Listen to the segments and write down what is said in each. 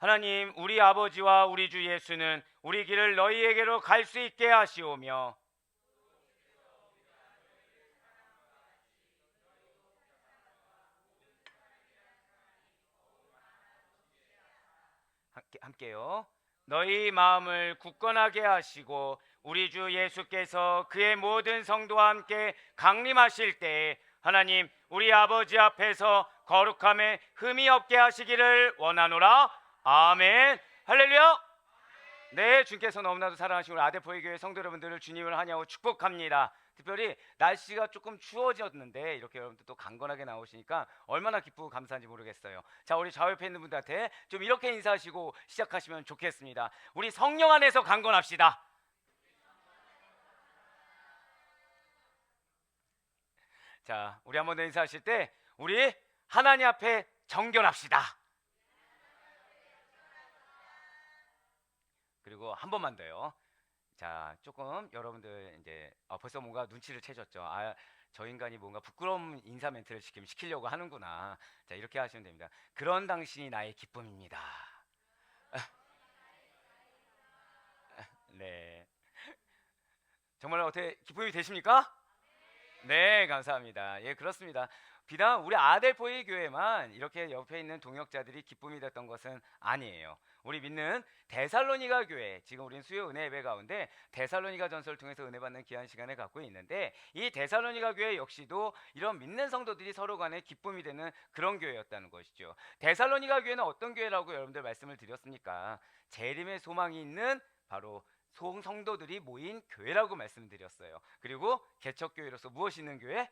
하나님, 우리 아버지와 우리 주 예수는 우리 길을 너희에게로 갈 수 있게 하시오며 함께요. 너희 마음을 굳건하게 하시고 우리 주 예수께서 그의 모든 성도와 함께 강림하실 때에 하나님 우리 아버지 앞에서 거룩함에 흠이 없게 하시기를 원하노라. 아멘. 할렐루야. 네, 주님께서 너무나도 사랑하시고 아데포의 교회 성도 여러분들을 주님을 환영하고 축복합니다. 특별히 날씨가 조금 추워졌는데 이렇게 여러분들 또 강건하게 나오시니까 얼마나 기쁘고 감사한지 모르겠어요. 자, 우리 좌우 옆에 있는 분들한테 좀 이렇게 인사하시고 시작하시면 좋겠습니다. 우리 성령 안에서 강건합시다. 자, 우리 한번 더 인사하실 때 우리 하나님 앞에 정결합시다. 그리고 한 번만 더요. 자, 조금 여러분들 이제 벌써 뭔가 눈치를 채셨죠. 저 인간이 뭔가 부끄러운 인사 멘트를 시키려고 하는구나. 자, 이렇게 하시면 됩니다. 그런 당신이 나의 기쁨입니다. 네. 정말 어떻게 기쁨이 되십니까? 네, 감사합니다. 예, 그렇습니다. 비단 우리 아델포이 교회만 이렇게 옆에 있는 동역자들이 기쁨이 됐던 것은 아니에요. 우리 믿는 데살로니가 교회, 지금 우리는 수요 은혜 예배 가운데 데살로니가 전서를 통해서 은혜 받는 귀한 시간을 갖고 있는데 이 데살로니가 교회 역시도 이런 믿는 성도들이 서로 간에 기쁨이 되는 그런 교회였다는 것이죠. 데살로니가 교회는 어떤 교회라고 여러분들 말씀을 드렸습니까? 재림의 소망이 있는 바로 성도들이 모인 교회라고 말씀드렸어요. 그리고 개척교회로서 무엇이 있는 교회?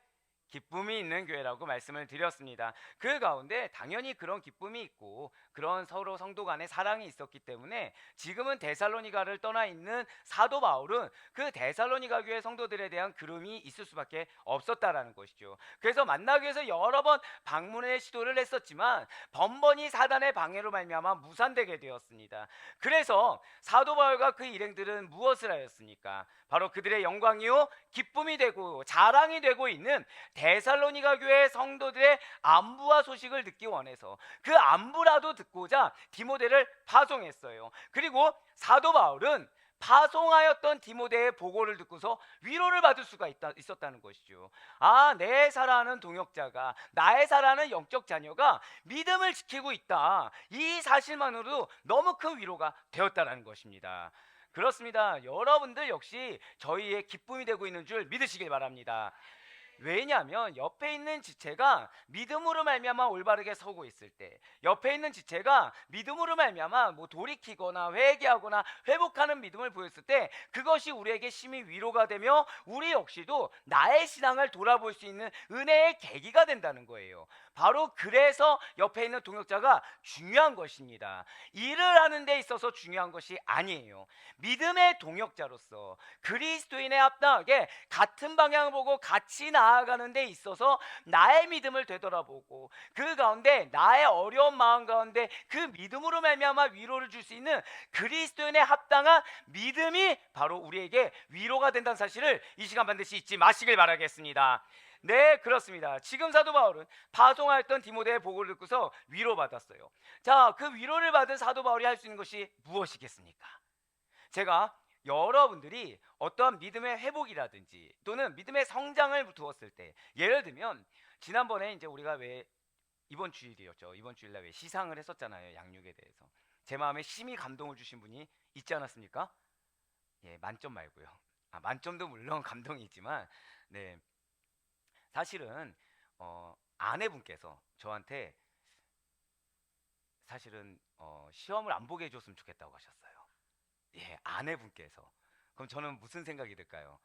기쁨이 있는 교회라고 말씀을 드렸습니다. 그 가운데 당연히 그런 기쁨이 있고 그런 서로 성도 간의 사랑이 있었기 때문에 지금은 데살로니가를 떠나 있는 사도 바울은 그 데살로니가 교회 성도들에 대한 그름이 있을 수밖에 없었다라는 것이죠. 그래서 만나기 위해서 여러 번 방문의 시도를 했었지만 번번이 사단의 방해로 말미암아 무산되게 되었습니다. 그래서 사도 바울과 그 일행들은 무엇을 하였습니까? 바로 그들의 영광이요 기쁨이 되고 자랑이 되고 있는 데살로니가 교회 성도들의 안부와 소식을 듣기 원해서 그 안부라도 듣고자 디모데를 파송했어요. 그리고 사도 바울은 파송하였던 디모데의 보고를 듣고서 위로를 받을 수가 있었다는 것이죠. 내 사랑하는 동역자가, 나의 사랑하는 영적 자녀가 믿음을 지키고 있다. 이 사실만으로도 너무 큰 위로가 되었다는 것입니다. 그렇습니다. 여러분들 역시 저희의 기쁨이 되고 있는 줄 믿으시길 바랍니다. 왜냐하면 옆에 있는 지체가 믿음으로 말미암아 올바르게 서고 있을 때, 옆에 있는 지체가 믿음으로 말미암아 돌이키거나 회개하거나 회복하는 믿음을 보였을 때 그것이 우리에게 심히 위로가 되며 우리 역시도 나의 신앙을 돌아볼 수 있는 은혜의 계기가 된다는 거예요. 바로 그래서 옆에 있는 동역자가 중요한 것입니다. 일을 하는 데 있어서 중요한 것이 아니에요. 믿음의 동역자로서 그리스도인의 합당하게 같은 방향을 보고 같이 나아가는 데 있어서 나의 믿음을 되돌아보고 그 가운데 나의 어려운 마음 가운데 그 믿음으로 말미암아 위로를 줄 수 있는 그리스도인의 합당한 믿음이 바로 우리에게 위로가 된다는 사실을 이 시간 반드시 잊지 마시길 바라겠습니다. 네, 그렇습니다. 지금 사도 바울은 파송하였던 디모데의 보고를 듣고서 위로받았어요. 자, 그 위로를 받은 사도 바울이 할 수 있는 것이 무엇이겠습니까? 제가 여러분들이 어떠한 믿음의 회복이라든지 또는 믿음의 성장을 두었을 때, 예를 들면 지난번에 이제 우리가 왜 이번 주일이었죠. 이번 주일날 왜 시상을 했었잖아요. 양육에 대해서. 제 마음에 심히 감동을 주신 분이 있지 않았습니까? 예, 만점 말고요. 만점도 물론 감동이지만, 네, 사실은 아내분께서 저한테 사실은 시험을 안 보게 해줬으면 좋겠다고 하셨어요. 예, 아내분께서. 그럼 저는 무슨 생각이 들까요?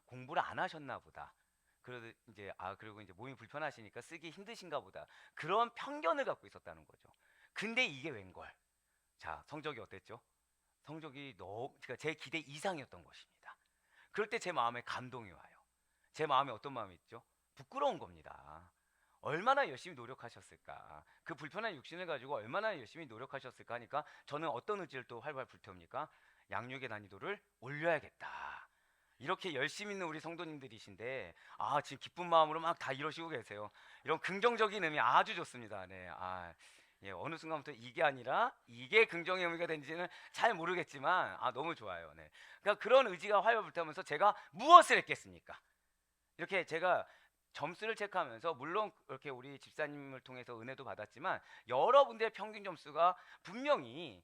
공부를 안 하셨나 보다. 그리고 이제 몸이 불편하시니까 쓰기 힘드신가 보다. 그런 편견을 갖고 있었다는 거죠. 근데 이게 웬걸? 자, 성적이 어땠죠? 성적이 그러니까 제 기대 이상이었던 것입니다. 그럴 때 제 마음에 감동이 와요. 제 마음에 어떤 마음이 있죠? 부끄러운 겁니다. 얼마나 열심히 노력하셨을까? 그 불편한 육신을 가지고 얼마나 열심히 노력하셨을까 하니까 저는 어떤 의지를 또 활발 불태웁니까? 양육의 난이도를 올려야겠다. 이렇게 열심히 있는 우리 성도님들이신데 지금 기쁜 마음으로 막 다 이러시고 계세요. 이런 긍정적인 의미 아주 좋습니다. 네, 예, 어느 순간부터 이게 아니라 이게 긍정의 의미가 되는지는 잘 모르겠지만 너무 좋아요. 네. 그러니까 그런 의지가 활발 불타면서 제가 무엇을 했겠습니까? 이렇게 제가 점수를 체크하면서 물론 이렇게 우리 집사님을 통해서 은혜도 받았지만 여러분들의 평균 점수가 분명히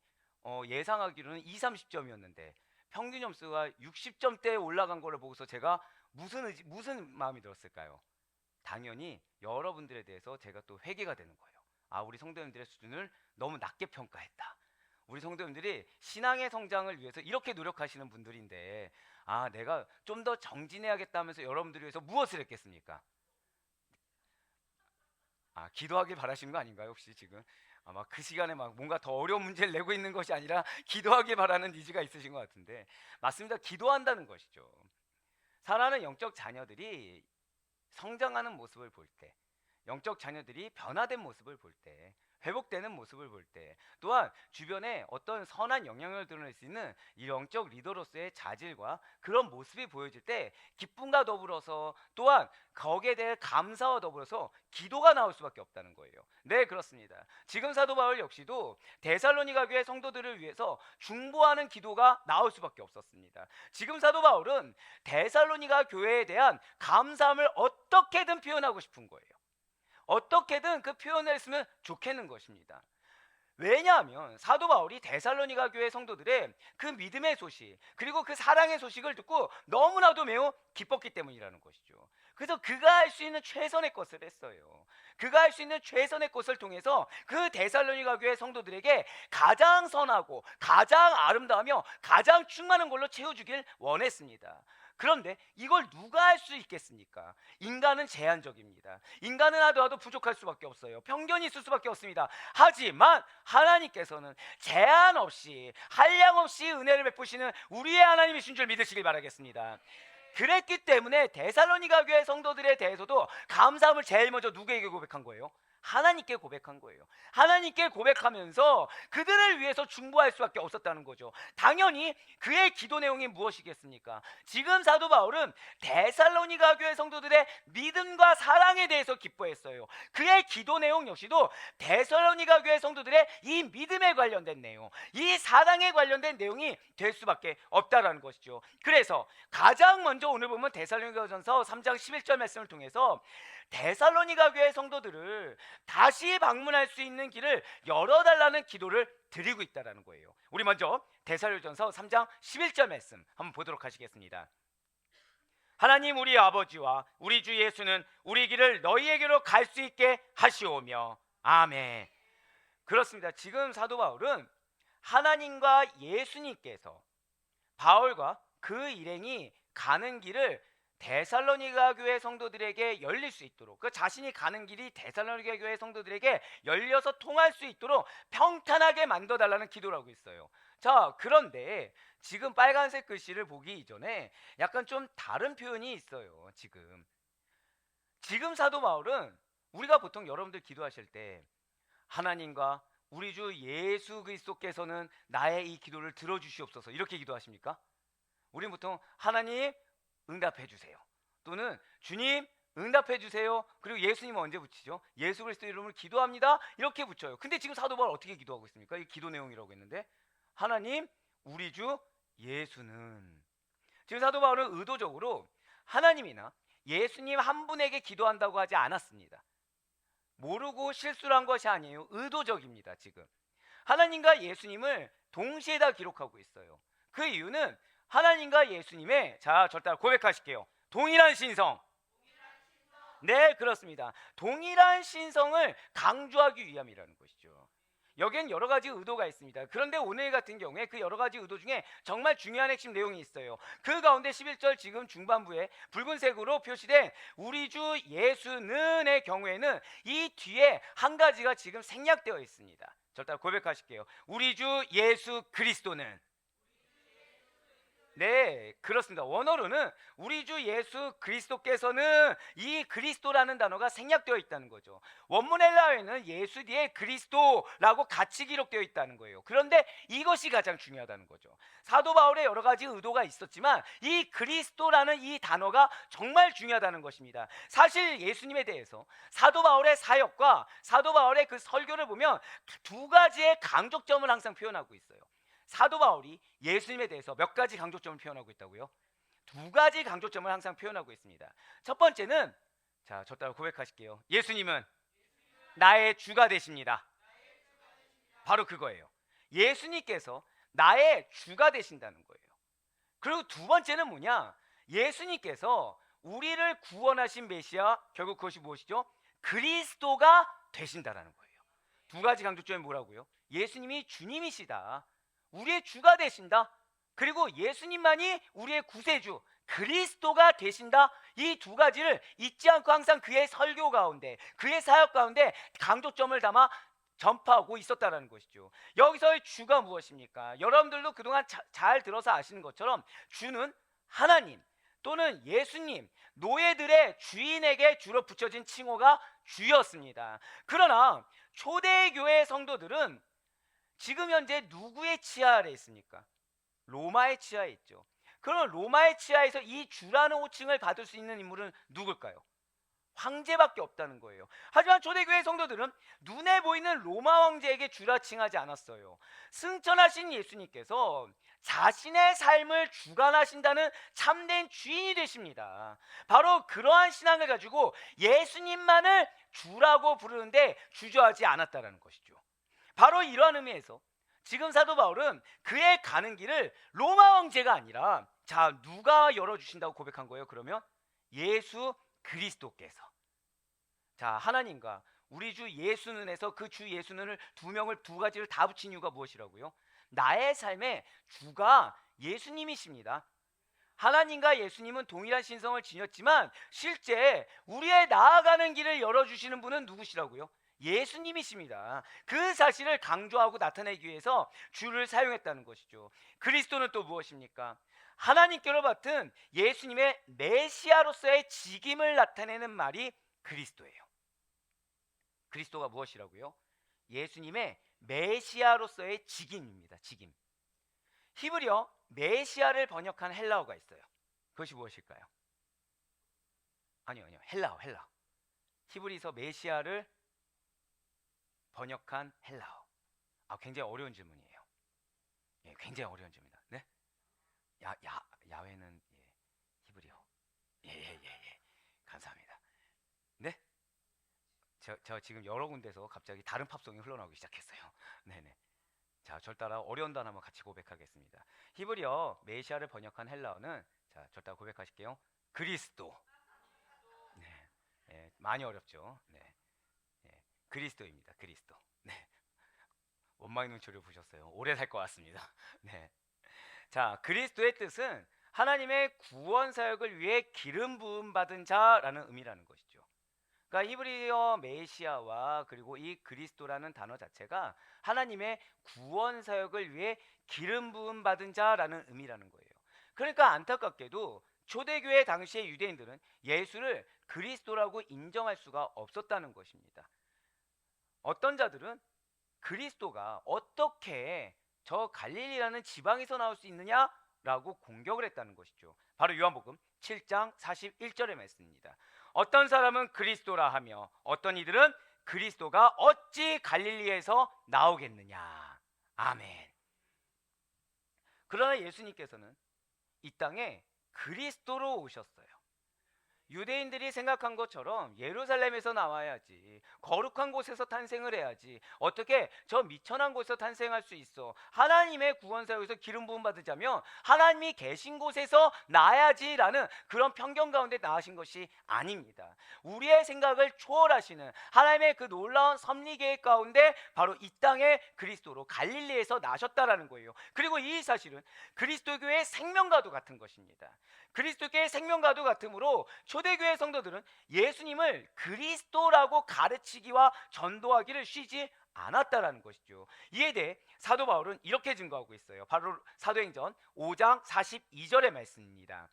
예상하기로는 2, 30점이었는데 평균 점수가 60점대에 올라간 거를 보고서 제가 무슨 마음이 들었을까요? 당연히 여러분들에 대해서 제가 또 회개가 되는 거예요. 우리 성도님들의 수준을 너무 낮게 평가했다. 우리 성도님들이 신앙의 성장을 위해서 이렇게 노력하시는 분들인데 내가 좀 더 정진해야겠다면서 여러분들을 위해서 무엇을 했겠습니까? 기도하길 바라시는 거 아닌가요? 혹시 지금 아마 그 시간에 막 뭔가 더 어려운 문제를 내고 있는 것이 아니라 기도하길 바라는 니즈가 있으신 것 같은데, 맞습니다. 기도한다는 것이죠. 사랑하는 영적 자녀들이 성장하는 모습을 볼 때, 영적 자녀들이 변화된 모습을 볼 때, 회복되는 모습을 볼 때, 또한 주변에 어떤 선한 영향을 드러낼 수 있는 이 영적 리더로서의 자질과 그런 모습이 보여질 때 기쁨과 더불어서 또한 거기에 대해 감사와 더불어서 기도가 나올 수밖에 없다는 거예요. 네, 그렇습니다. 지금 사도 바울 역시도 데살로니가 교회 성도들을 위해서 중보하는 기도가 나올 수밖에 없었습니다. 지금 사도 바울은 데살로니가 교회에 대한 감사함을 어떻게든 표현하고 싶은 거예요. 어떻게든 그 표현을 했으면 좋겠는 것입니다. 왜냐하면 사도 바울이 데살로니가 교회 성도들의 그 믿음의 소식, 그리고 그 사랑의 소식을 듣고 너무나도 매우 기뻤기 때문이라는 것이죠. 그래서 그가 할 수 있는 최선의 것을 했어요. 그가 할 수 있는 최선의 것을 통해서 그 데살로니가 교회 성도들에게 가장 선하고 가장 아름다우며 가장 충만한 걸로 채워주길 원했습니다. 그런데 이걸 누가 할 수 있겠습니까? 인간은 제한적입니다. 인간은 하더라도 부족할 수밖에 없어요. 편견이 있을 수밖에 없습니다. 하지만 하나님께서는 제한 없이 한량 없이 은혜를 베푸시는 우리의 하나님이신 줄 믿으시길 바라겠습니다. 그랬기 때문에 데살로니가 교회 성도들에 대해서도 감사함을 제일 먼저 누구에게 고백한 거예요? 하나님께 고백한 거예요. 하나님께 고백하면서 그들을 위해서 중보할 수밖에 없었다는 거죠. 당연히 그의 기도 내용이 무엇이겠습니까? 지금 사도 바울은 데살로니가 교회 성도들의 믿음과 사랑에 대해서 기뻐했어요. 그의 기도 내용 역시도 데살로니가 교회 성도들의 이 믿음에 관련된 내용, 이 사랑에 관련된 내용이 될 수밖에 없다라는 것이죠. 그래서 가장 먼저 오늘 보면 데살로니가전서 3장 11절 말씀을 통해서 데살로니가 교회 성도들을 다시 방문할 수 있는 길을 열어달라는 기도를 드리고 있다는 거예요. 우리 먼저 데살로니가전서 3장 11절 말씀 한번 보도록 하시겠습니다. 하나님 우리 아버지와 우리 주 예수는 우리 길을 너희에게로 갈 수 있게 하시오며 아멘. 그렇습니다. 지금 사도 바울은 하나님과 예수님께서 바울과 그 일행이 가는 길을 데살로니가 교회 성도들에게 열릴 수 있도록, 그 자신이 가는 길이 데살로니가 교회 성도들에게 열려서 통할 수 있도록 평탄하게 만들어달라는 기도를 하고 있어요. 자, 그런데 지금 빨간색 글씨를 보기 이전에 약간 좀 다른 표현이 있어요. 지금 사도 바울은 우리가 보통 여러분들 기도하실 때 하나님과 우리 주 예수 그리스도께서는 나의 이 기도를 들어주시옵소서 이렇게 기도하십니까? 우리는 보통 하나님 응답해 주세요, 또는 주님 응답해 주세요. 그리고 예수님은 언제 붙이죠? 예수 그리스도 이름으로 기도합니다 이렇게 붙여요. 근데 지금 사도 바울 어떻게 기도하고 있습니까? 이 기도 내용이라고 했는데 하나님 우리 주 예수는, 지금 사도 바울은 의도적으로 하나님이나 예수님 한 분에게 기도한다고 하지 않았습니다. 모르고 실수를 한 것이 아니에요. 의도적입니다. 지금 하나님과 예수님을 동시에 다 기록하고 있어요. 그 이유는 하나님과 예수님의, 자, 저 따라 고백하실게요. 동일한 신성. 네, 그렇습니다. 동일한 신성을 강조하기 위함이라는 것이죠. 여기엔 여러 가지 의도가 있습니다. 그런데 오늘 같은 경우에 그 여러 가지 의도 중에 정말 중요한 핵심 내용이 있어요. 그 가운데 11절 지금 중반부에 붉은색으로 표시된 우리 주 예수는의 경우에는 이 뒤에 한 가지가 지금 생략되어 있습니다. 저 따라 고백하실게요. 우리 주 예수 그리스도는. 네, 그렇습니다. 원어로는 우리 주 예수 그리스도께서는, 이 그리스도라는 단어가 생략되어 있다는 거죠. 원문 헬라어에는 예수 뒤에 그리스도라고 같이 기록되어 있다는 거예요. 그런데 이것이 가장 중요하다는 거죠. 사도 바울의 여러 가지 의도가 있었지만 이 그리스도라는 이 단어가 정말 중요하다는 것입니다. 사실 예수님에 대해서 사도 바울의 사역과 사도 바울의 그 설교를 보면 두 가지의 강조점을 항상 표현하고 있어요. 사도 바울이 예수님에 대해서 몇 가지 강조점을 표현하고 있다고요? 두 가지 강조점을 항상 표현하고 있습니다. 첫 번째는, 자, 저 따라 고백하실게요. 예수님은 나의 주가 되십니다. 바로 그거예요. 예수님께서 나의 주가 되신다는 거예요. 그리고 두 번째는 뭐냐? 예수님께서 우리를 구원하신 메시아, 결국 그것이 무엇이죠? 그리스도가 되신다라는 거예요. 두 가지 강조점이 뭐라고요? 예수님이 주님이시다, 우리의 주가 되신다, 그리고 예수님만이 우리의 구세주 그리스도가 되신다. 이 두 가지를 잊지 않고 항상 그의 설교 가운데, 그의 사역 가운데 강조점을 담아 전파하고 있었다는 것이죠. 여기서의 주가 무엇입니까? 여러분들도 그동안 잘 들어서 아시는 것처럼 주는 하나님 또는 예수님, 노예들의 주인에게 주로 붙여진 칭호가 주였습니다. 그러나 초대교회 성도들은 지금 현재 누구의 치하 아래 있습니까? 로마의 치하에 있죠. 그럼 로마의 치하에서 이 주라는 호칭을 받을 수 있는 인물은 누굴까요? 황제밖에 없다는 거예요. 하지만 초대교회 성도들은 눈에 보이는 로마 황제에게 주라 칭하지 않았어요. 승천하신 예수님께서 자신의 삶을 주관하신다는 참된 주인이 되십니다. 바로 그러한 신앙을 가지고 예수님만을 주라고 부르는데 주저하지 않았다는 것이죠. 바로 이러한 의미에서 지금 사도 바울은 그의 가는 길을 로마 황제가 아니라, 자, 누가 열어주신다고 고백한 거예요? 그러면 예수 그리스도께서, 자, 하나님과 우리 주 예수는에서 그 주 예수는을 두 가지를 다 붙인 이유가 무엇이라고요? 나의 삶의 주가 예수님이십니다. 하나님과 예수님은 동일한 신성을 지녔지만 실제 우리의 나아가는 길을 열어주시는 분은 누구시라고요? 예수님이십니다. 그 사실을 강조하고 나타내기 위해서 주를 사용했다는 것이죠. 그리스도는 또 무엇입니까? 하나님께로 받은 예수님의 메시아로서의 직임을 나타내는 말이 그리스도예요. 그리스도가 무엇이라고요? 예수님의 메시아로서의 직임입니다. 직임. 히브리어 메시아를 번역한 헬라어가 있어요. 그것이 무엇일까요? 아니요. 헬라어. 히브리서 메시아를 번역한 헬라어. 굉장히 어려운 질문이에요. 예, 굉장히 어려운 질문이다. 네? 야훼는 히브리어. 예. 감사합니다. 네? 저 지금 여러 군데서 갑자기 다른 팝송이 흘러나오기 시작했어요. 네네. 자, 절 따라 어려운 단어 한번 같이 고백하겠습니다. 히브리어 메시아를 번역한 헬라어는, 자, 절 따라 고백하실게요. 그리스도. 네. 예, 많이 어렵죠. 네. 그리스도입니다. 그리스도. 네. 원망의 눈초리를 보셨어요. 오래 살 것 같습니다. 네. 자, 그리스도의 뜻은 하나님의 구원 사역을 위해 기름 부음 받은 자라는 의미라는 것이죠. 그러니까 히브리어 메시아와 그리고 이 그리스도라는 단어 자체가 하나님의 구원 사역을 위해 기름 부음 받은 자라는 의미라는 거예요. 그러니까 안타깝게도 초대교회 당시의 유대인들은 예수를 그리스도라고 인정할 수가 없었다는 것입니다. 어떤 자들은 그리스도가 어떻게 저 갈릴리라는 지방에서 나올 수 있느냐라고 공격을 했다는 것이죠. 바로 요한복음 7장 41절의 말씀입니다. 어떤 사람은 그리스도라 하며 어떤 이들은 그리스도가 어찌 갈릴리에서 나오겠느냐. 아멘. 그러나 예수님께서는 이 땅에 그리스도로 오셨어요. 유대인들이 생각한 것처럼 예루살렘에서 나와야지, 거룩한 곳에서 탄생을 해야지, 어떻게 저 미천한 곳에서 탄생할 수 있어, 하나님의 구원사역에서 기름 부음 받으자면 하나님이 계신 곳에서 나야지라는 그런 편견 가운데 나으신 것이 아닙니다. 우리의 생각을 초월하시는 하나님의 그 놀라운 섭리 계획 가운데 바로 이 땅에 그리스도로 갈릴리에서 나셨다라는 거예요. 그리고 이 사실은 그리스도교의 생명과도 같은 것입니다. 그리스도교의 생명과도 같으므로 초대교회 성도들은 예수님을 그리스도라고 가르치기와 전도하기를 쉬지 않았다라는 것이죠. 이에 대해 사도 바울은 이렇게 증거하고 있어요. 바로 사도행전 5장 42절의 말씀입니다.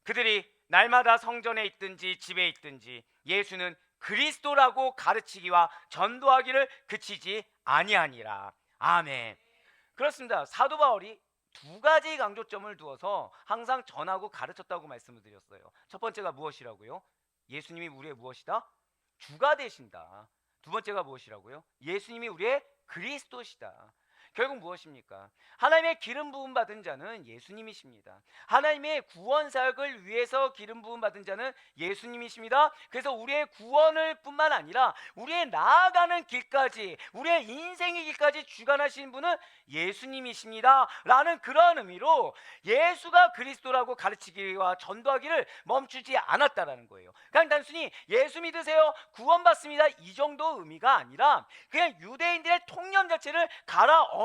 그들이 날마다 성전에 있든지 집에 있든지 예수는 그리스도라고 가르치기와 전도하기를 그치지 아니하니라. 아멘. 그렇습니다. 사도 바울이 두 가지 강조점을 두어서 항상 전하고 가르쳤다고 말씀을 드렸어요. 첫 번째가 무엇이라고요? 예수님이 우리의 무엇이다? 주가 되신다. 두 번째가 무엇이라고요? 예수님이 우리의 그리스도시다. 결국 무엇입니까? 하나님의 기름 부음 받은 자는 예수님이십니다. 하나님의 구원 사역을 위해서 기름 부음 받은 자는 예수님이십니다. 그래서 우리의 구원을 뿐만 아니라 우리의 나아가는 길까지, 우리의 인생의 길까지 주관하시는 분은 예수님이십니다 라는 그런 의미로 예수가 그리스도라고 가르치기와 전도하기를 멈추지 않았다라는 거예요. 그냥 단순히 예수 믿으세요, 구원받습니다, 이 정도 의미가 아니라 그냥 유대인들의 통념 자체를 갈아엎는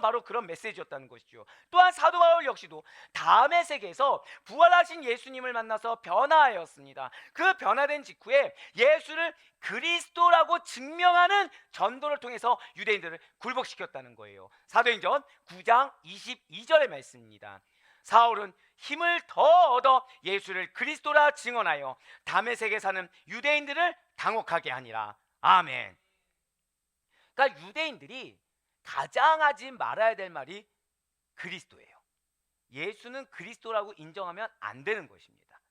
바로 그런 메시지였다는 것이죠. 또한 사도 바울 역시도 다음의 세계에서 부활하신 예수님을 만나서 변화하였습니다. 그 변화된 직후에 예수를 그리스도라고 증명하는 전도를 통해서 유대인들을 굴복시켰다는 거예요. 사도행전 9장 22절의 말씀입니다. 사울은 힘을 더 얻어 예수를 그리스도라 증언하여 다메섹에 사는 유대인들을 당혹하게 하니라. 아멘. 그러니까 유대인들이 가장 하지 말아야 될 말이 그리스도예요. 예수는 그리스도라고 인정하면 안 되는 것입니다.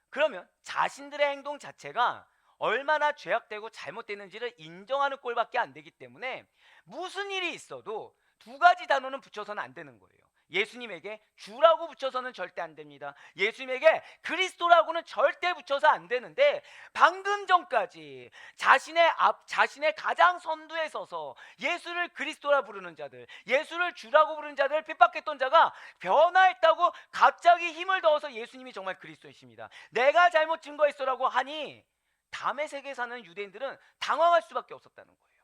그러면 자신들의 행동 자체가 얼마나 죄악되고 잘못되는지를 인정하는 꼴밖에 안 되기 때문에 무슨 일이 있어도 두 가지 단어는 붙여서는 안 되는 거예요. 예수님에게 주라고 붙여서는 절대 안 됩니다. 예수님에게 그리스도라고는 절대 붙여서 안 되는데, 방금 전까지 자신의 가장 선두에 서서 예수를 그리스도라 부르는 자들, 예수를 주라고 부르는 자들을 핍박했던 자가 변화했다고 갑자기 힘을 더해서 예수님이 정말 그리스도이십니다, 내가 잘못 증거했어라고 하니 다메섹에 사는 유대인들은 당황할 수밖에 없었다는 거예요.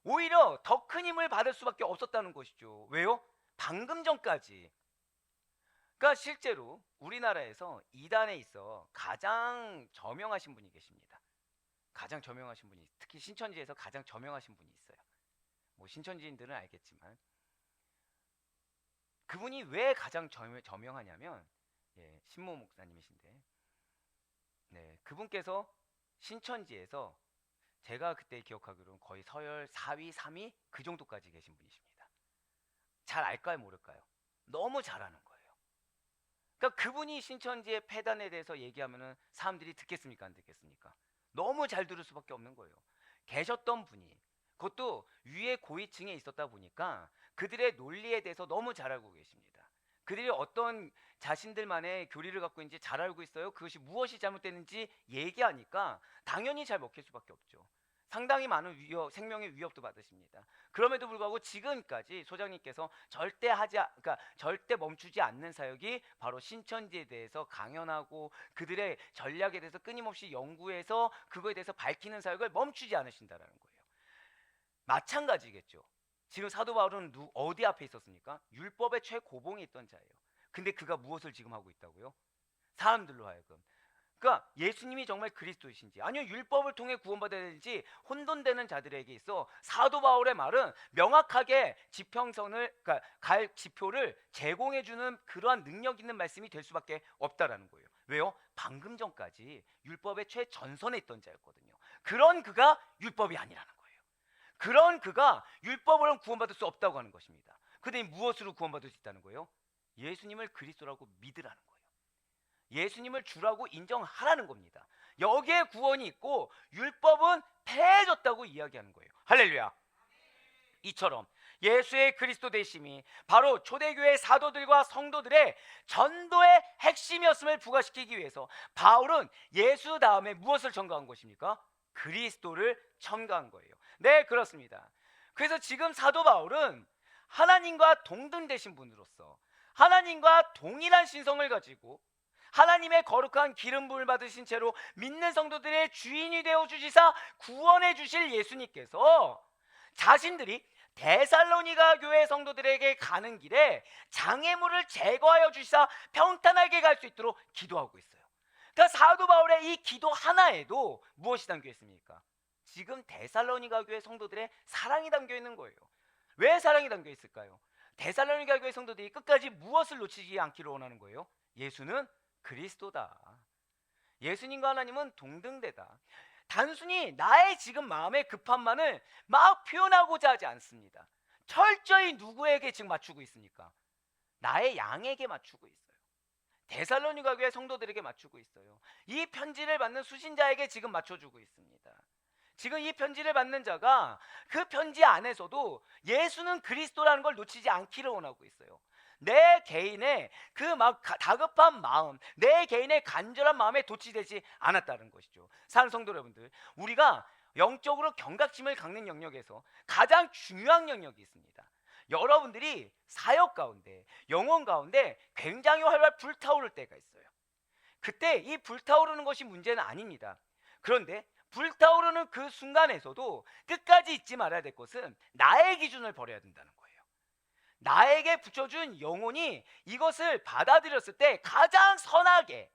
오히려 더 큰 힘을 받을 수밖에 없었다는 것이죠. 왜요? 방금 전까지, 그러니까 실제로 우리나라에서 이단에 있어 가장 저명하신 분이 계십니다. 가장 저명하신 분이, 특히 신천지에서 가장 저명하신 분이 있어요. 뭐 신천지인들은 알겠지만 그분이 왜 가장 저명하냐면, 신모 목사님이신데, 그분께서 신천지에서 제가 그때 기억하기로는 거의 서열 4위, 3위 그 정도까지 계신 분이십니다. 잘 알까요, 모를까요? 너무 잘하는 거예요. 그러니까 그분이 신천지의 폐단에 대해서 얘기하면은 사람들이 듣겠습니까, 안 듣겠습니까? 너무 잘 들을 수밖에 없는 거예요. 계셨던 분이, 그것도 위에 고위층에 있었다 보니까 그들의 논리에 대해서 너무 잘 알고 계십니다. 그들이 어떤 자신들만의 교리를 갖고 있는지 잘 알고 있어요. 그것이 무엇이 잘못됐는지 얘기하니까 당연히 잘 먹힐 수밖에 없죠. 상당히 많은 생명의 위협도 받으십니다. 그럼에도 불구하고 지금까지 소장님께서 그러니까 절대 멈추지 않는 사역이 바로 신천지에 대해서 강연하고 그들의 전략에 대해서 끊임없이 연구해서 그거에 대해서 밝히는 사역을 멈추지 않으신다는 거예요. 마찬가지겠죠. 지금 사도 바울은 어디 앞에 있었습니까? 율법의 최고봉에 있던 자예요. 근데 그가 무엇을 지금 하고 있다고요? 사람들로 하여금, 그러니까 예수님이 정말 그리스도이신지, 아니면 율법을 통해 구원받아야 되는지 혼돈되는 자들에게 있어 사도 바울의 말은 명확하게 그러니까 갈 지표를 제공해주는 그러한 능력 있는 말씀이 될 수밖에 없다라는 거예요. 왜요? 방금 전까지 율법의 최전선에 있던 자였거든요. 그런 그가 율법이 아니라는 거예요. 그런 그가 율법으로는 구원받을 수 없다고 하는 것입니다. 근데 무엇으로 구원받을 수 있다는 거예요? 예수님을 그리스도라고 믿으라는 거예요. 예수님을 주라고 인정하라는 겁니다. 여기에 구원이 있고 율법은 폐해졌다고 이야기하는 거예요. 할렐루야. 이처럼 예수의 그리스도 되심이 바로 초대교회 사도들과 성도들의 전도의 핵심이었음을 부각시키기 위해서 바울은 예수 다음에 무엇을 첨가한 것입니까? 그리스도를 첨가한 거예요. 네, 그렇습니다. 그래서 지금 사도 바울은 하나님과 동등되신 분으로서 하나님과 동일한 신성을 가지고 하나님의 거룩한 기름 부음을 받으신 채로 믿는 성도들의 주인이 되어 주시사 구원해 주실 예수님께서 자신들이 데살로니가 교회 성도들에게 가는 길에 장애물을 제거하여 주시사 평탄하게 갈 수 있도록 기도하고 있어요. 그러니까 사도 바울의 이 기도 하나에도 무엇이 담겨 있습니까? 지금 데살로니가 교회 성도들의 사랑이 담겨 있는 거예요. 왜 사랑이 담겨 있을까요? 데살로니가 교회 성도들이 끝까지 무엇을 놓치지 않기를 원하는 거예요? 예수는 그리스도다. 예수님과 하나님은 동등되다. 단순히 나의 지금 마음의 급함만을 막 표현하고자 하지 않습니다. 철저히 누구에게 지금 맞추고 있습니까? 나의 양에게 맞추고 있어요. 데살로니가 교회 성도들에게 맞추고 있어요. 이 편지를 받는 수신자에게 지금 맞춰주고 있습니다. 지금 이 편지를 받는 자가 그 편지 안에서도 예수는 그리스도라는 걸 놓치지 않기를 원하고 있어요. 내 개인의 그 막 다급한 마음, 내 개인의 간절한 마음에 도취되지 않았다는 것이죠. 사랑하는 성도 여러분들, 우리가 영적으로 경각심을 갖는 영역에서 가장 중요한 영역이 있습니다. 여러분들이 사역 가운데, 영혼 가운데 굉장히 활발 불타오를 때가 있어요. 그때 이 불타오르는 것이 문제는 아닙니다. 그런데 불타오르는 그 순간에서도 끝까지 잊지 말아야 될 것은 나의 기준을 버려야 된다는 거예요. 나에게 붙여준 영혼이 이것을 받아들였을 때 가장 선하게,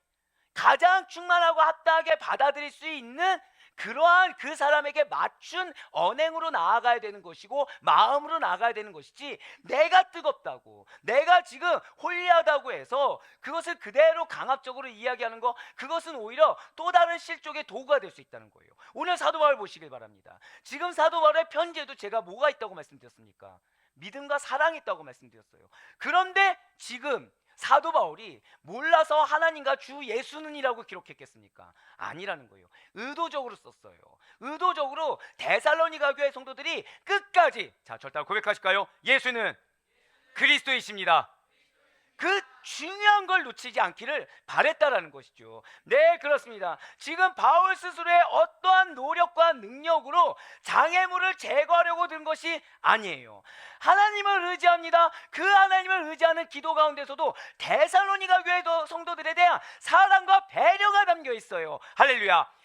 가장 충만하고 합당하게 받아들일 수 있는 그러한 그 사람에게 맞춘 언행으로 나아가야 되는 것이고 마음으로 나아가야 되는 것이지, 내가 뜨겁다고, 내가 지금 홀리하다고 해서 그것을 그대로 강압적으로 이야기하는 거, 그것은 오히려 또 다른 실족의 도구가 될 수 있다는 거예요. 오늘 사도 바울 보시길 바랍니다. 지금 사도 바울의 편지에도 제가 뭐가 있다고 말씀드렸습니까? 믿음과 사랑이 있다고 말씀드렸어요. 그런데 지금 사도 바울이 몰라서 하나님과 주 예수는이라고 기록했겠습니까? 아니라는 거예요. 의도적으로 썼어요. 의도적으로 데살로니가 교회 성도들이 끝까지, 자, 절대 고백하실까요? 예수는 그리스도이십니다. 그 중요한 걸 놓치지 않기를 바랬다라는 것이죠. 네, 그렇습니다. 지금 바울 스스로의 어떠한 노력과 능력으로 장애물을 제거하려고 든 것이 아니에요. 하나님을 의지합니다. 그 하나님을 의지하는 기도 가운데서도 데살로니가 교회 성도들에 대한 사랑과 배려가 담겨 있어요. 할렐루야.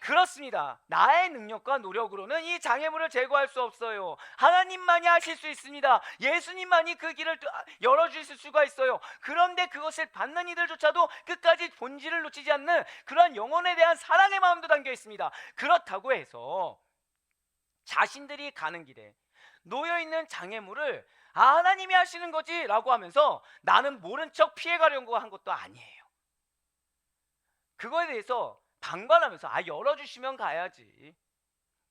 그렇습니다. 나의 능력과 노력으로는 이 장애물을 제거할 수 없어요. 하나님만이 하실 수 있습니다. 예수님만이 그 길을 열어주실 수가 있어요. 그런데 그것을 받는 이들조차도 끝까지 본질을 놓치지 않는 그런 영혼에 대한 사랑의 마음도 담겨 있습니다. 그렇다고 해서 자신들이 가는 길에 놓여있는 장애물을 하나님이 하시는 거지 라고 하면서 나는 모른 척 피해가려고 한 것도 아니에요. 그거에 대해서 방관하면서 열어주시면 가야지,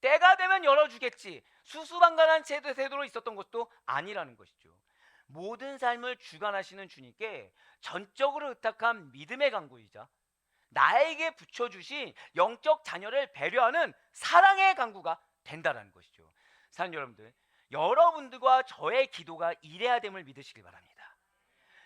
때가 되면 열어주겠지, 수수방관한 태도로 있었던 것도 아니라는 것이죠. 모든 삶을 주관하시는 주님께 전적으로 의탁한 믿음의 간구이자 나에게 붙여주신 영적 자녀를 배려하는 사랑의 간구가 된다는 것이죠. 사랑하는 여러분들, 여러분들과 저의 기도가 이래야 됨을 믿으시길 바랍니다.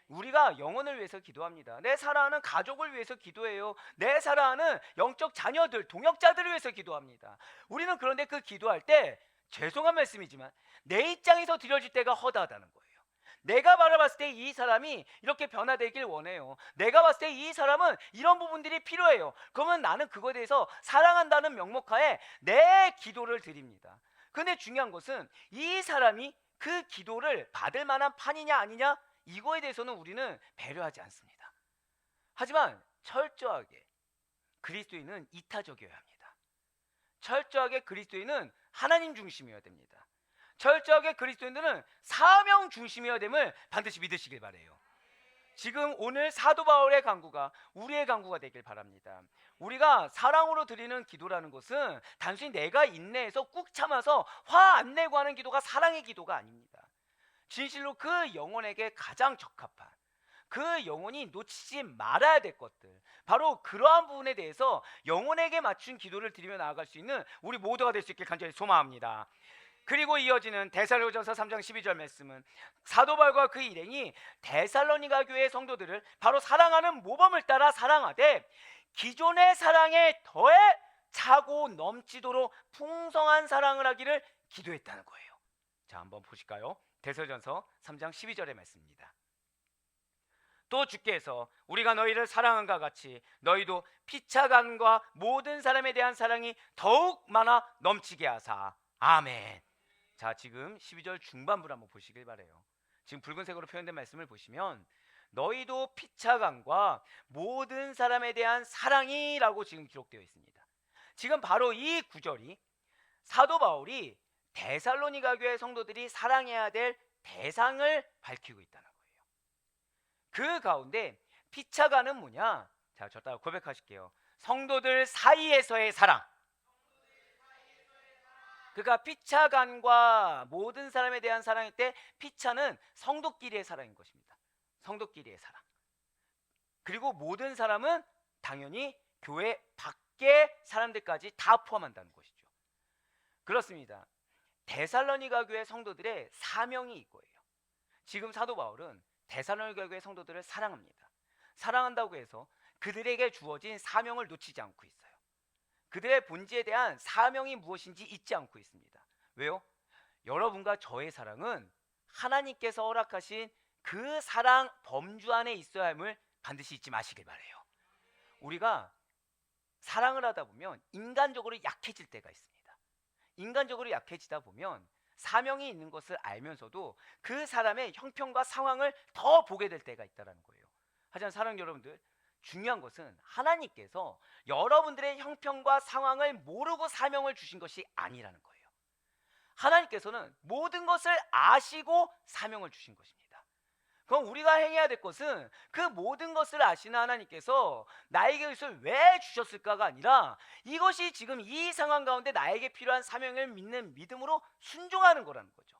우리가 영혼을 위해서 기도합니다. 내 사랑하는 가족을 위해서 기도해요. 내 사랑하는 영적 자녀들, 동역자들을 위해서 기도합니다. 우리는 그런데 그 기도할 때 죄송한 말씀이지만 내 입장에서 드려질 때가 허다하다는 거예요. 내가 바라봤을 때 이 사람이 이렇게 변화되길 원해요. 내가 봤을 때 이 사람은 이런 부분들이 필요해요. 그러면 나는 그거에 대해서 사랑한다는 명목하에 내 기도를 드립니다. 근데 중요한 것은 이 사람이 그 기도를 받을 만한 판이냐 아니냐, 이거에 대해서는 우리는 배려하지 않습니다. 하지만 철저하게 그리스도인은 이타적이어야 합니다. 철저하게 그리스도인은 하나님 중심이어야 됩니다. 철저하게 그리스도인들은 사명 중심이어야 됨을 반드시 믿으시길 바라요. 지금 오늘 사도 바울의 간구가 우리의 간구가 되길 바랍니다. 우리가 사랑으로 드리는 기도라는 것은 단순히 내가 인내해서 꾹 참아서 화 안 내고 하는 기도가 사랑의 기도가 아닙니다. 진실로 그 영혼에게 가장 적합한, 그 영혼이 놓치지 말아야 될 것들, 바로 그러한 부분에 대해서 영혼에게 맞춘 기도를 드리며 나아갈 수 있는 우리 모두가 될 수 있길 간절히 소망합니다. 그리고 이어지는 데살로니가전서 3장 12절 말씀은 사도 바울과 그 일행이 데살로니가 교회 성도들을 바로 사랑하는 모범을 따라 사랑하되 기존의 사랑에 더해 차고 넘치도록 풍성한 사랑을 하기를 기도했다는 거예요. 자, 한번 보실까요? 데살로니가전서 3장 12절의 말씀입니다. 또 주께서 우리가 너희를 사랑한과 같이 너희도 피차간과 모든 사람에 대한 사랑이 더욱 많아 넘치게 하사. 아멘. 자, 지금 12절 중반부를 한번 보시길 바래요. 지금 붉은색으로 표현된 말씀을 보시면 너희도 피차간과 모든 사람에 대한 사랑이라고 지금 기록되어 있습니다. 지금 바로 이 구절이 사도 바울이 데살로니가 교회 성도들이 사랑해야 될 대상을 밝히고 있다는 거예요. 그 가운데 피차간은 뭐냐? 자, 저 따라 고백하실게요. 성도들 사이에서의 사랑. 그러니까 피차간과 모든 사람에 대한 사랑일 때 피차는 성도끼리의 사랑인 것입니다. 성도끼리의 사랑. 그리고 모든 사람은 당연히 교회 밖의 사람들까지 다 포함한다는 것이죠. 그렇습니다. 데살로니가 교회 성도들의 사명이 이거예요. 지금 사도 바울은 데살로니가 교회 성도들을 사랑합니다. 사랑한다고 해서 그들에게 주어진 사명을 놓치지 않고 있어요. 그들의 본질에 대한 사명이 무엇인지 잊지 않고 있습니다. 왜요? 여러분과 저의 사랑은 하나님께서 허락하신 그 사랑 범주 안에 있어야 함을 반드시 잊지 마시길 바라요. 우리가 사랑을 하다 보면 인간적으로 약해질 때가 있습니다. 인간적으로 약해지다 보면 사명이 있는 것을 알면서도 그 사람의 형편과 상황을 더 보게 될 때가 있다는 거예요. 하지만 사랑 여러분들, 중요한 것은 하나님께서 여러분들의 형편과 상황을 모르고 사명을 주신 것이 아니라는 거예요. 하나님께서는 모든 것을 아시고 사명을 주신 것입니다. 그럼 우리가 행해야 될 것은 그 모든 것을 아시는 하나님께서 나에게 이것을 왜 주셨을까가 아니라 이것이 지금 이 상황 가운데 나에게 필요한 사명을 믿는 믿음으로 순종하는 거라는 거죠.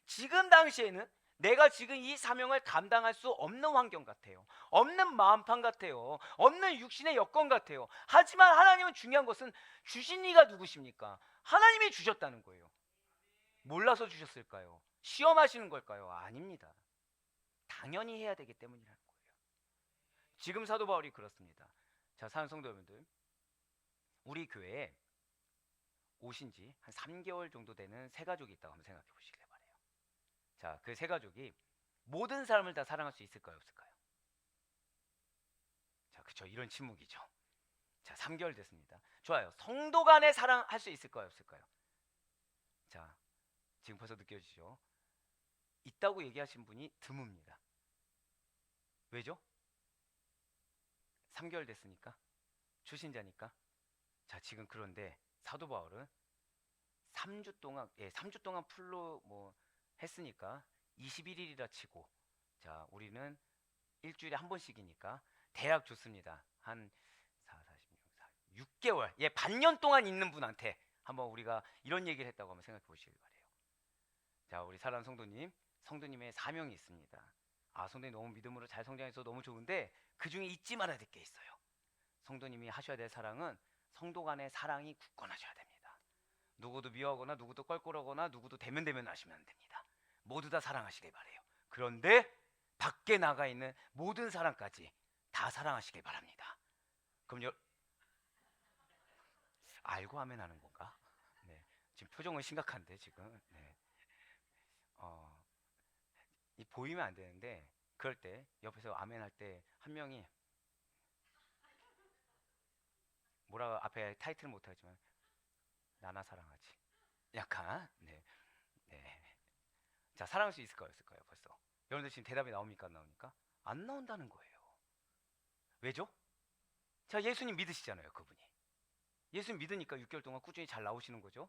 지금 당시에는 내가 지금 이 사명을 감당할 수 없는 환경 같아요. 없는 마음판 같아요. 없는 육신의 여건 같아요. 하지만 하나님은 중요한 것은 주신 이가 누구십니까? 하나님이 주셨다는 거예요. 몰라서 주셨을까요? 시험하시는 걸까요? 아닙니다. 당연히 해야 되기 때문이라는 거예요. 지금 사도 바울이 그렇습니다. 자, 사는 성도 여러분들, 우리 교회에 오신 지 한 3개월 정도 되는 세 가족이 있다고 한번 생각해 보시길 바래요. 자, 그 세 가족이 모든 사람을 다 사랑할 수 있을까요, 없을까요? 자, 그렇죠. 이런 침묵이죠. 자, 3개월 됐습니다. 좋아요. 성도 간에 사랑할 수 있을까요, 없을까요? 자, 지금 벌써 느껴지죠? 있다고 얘기하신 분이 드뭅니다. 왜죠? 3개월 됐으니까? 초신자니까? 자, 지금 그런데 사도 바울은 3주 동안 풀로 뭐 했으니까 21일이라 치고, 자, 우리는 일주일에 한 번씩이니까 대략 좋습니다. 한 4, 46, 6개월, 반년 동안 있는 분한테 한번 우리가 이런 얘기를 했다고 한번 생각해 보시길 바래요. 자, 우리 사랑하는 성도님의 사명이 있습니다. 아, 성도님 너무 믿음으로 잘 성장해서 너무 좋은데 그 중에 잊지 말아야 될 게 있어요. 성도님이 하셔야 될 사랑은 성도 간의 사랑이 굳건하셔야 됩니다. 누구도 미워하거나 누구도 껄끄러거나 누구도 대면대면 하시면 안 됩니다. 모두 다 사랑하시길 바래요. 그런데 밖에 나가 있는 모든 사람까지 다 사랑하시길 바랍니다. 그럼 알고 하면 하는 건가? 네, 지금 표정은 심각한데 지금. 네. 이 보이면 안 되는데 그럴 때 옆에서 아멘 할 때 한 명이 뭐라 앞에 타이틀은 못하지만 나나 사랑하지. 약간 네. 자, 사랑할 수 있을까요, 없을까요? 벌써 여러분들 지금 대답이 나옵니까, 안 나옵니까? 안 나온다는 거예요. 왜죠? 자, 예수님 믿으시잖아요. 그분이 예수님 믿으니까 6개월 동안 꾸준히 잘 나오시는 거죠.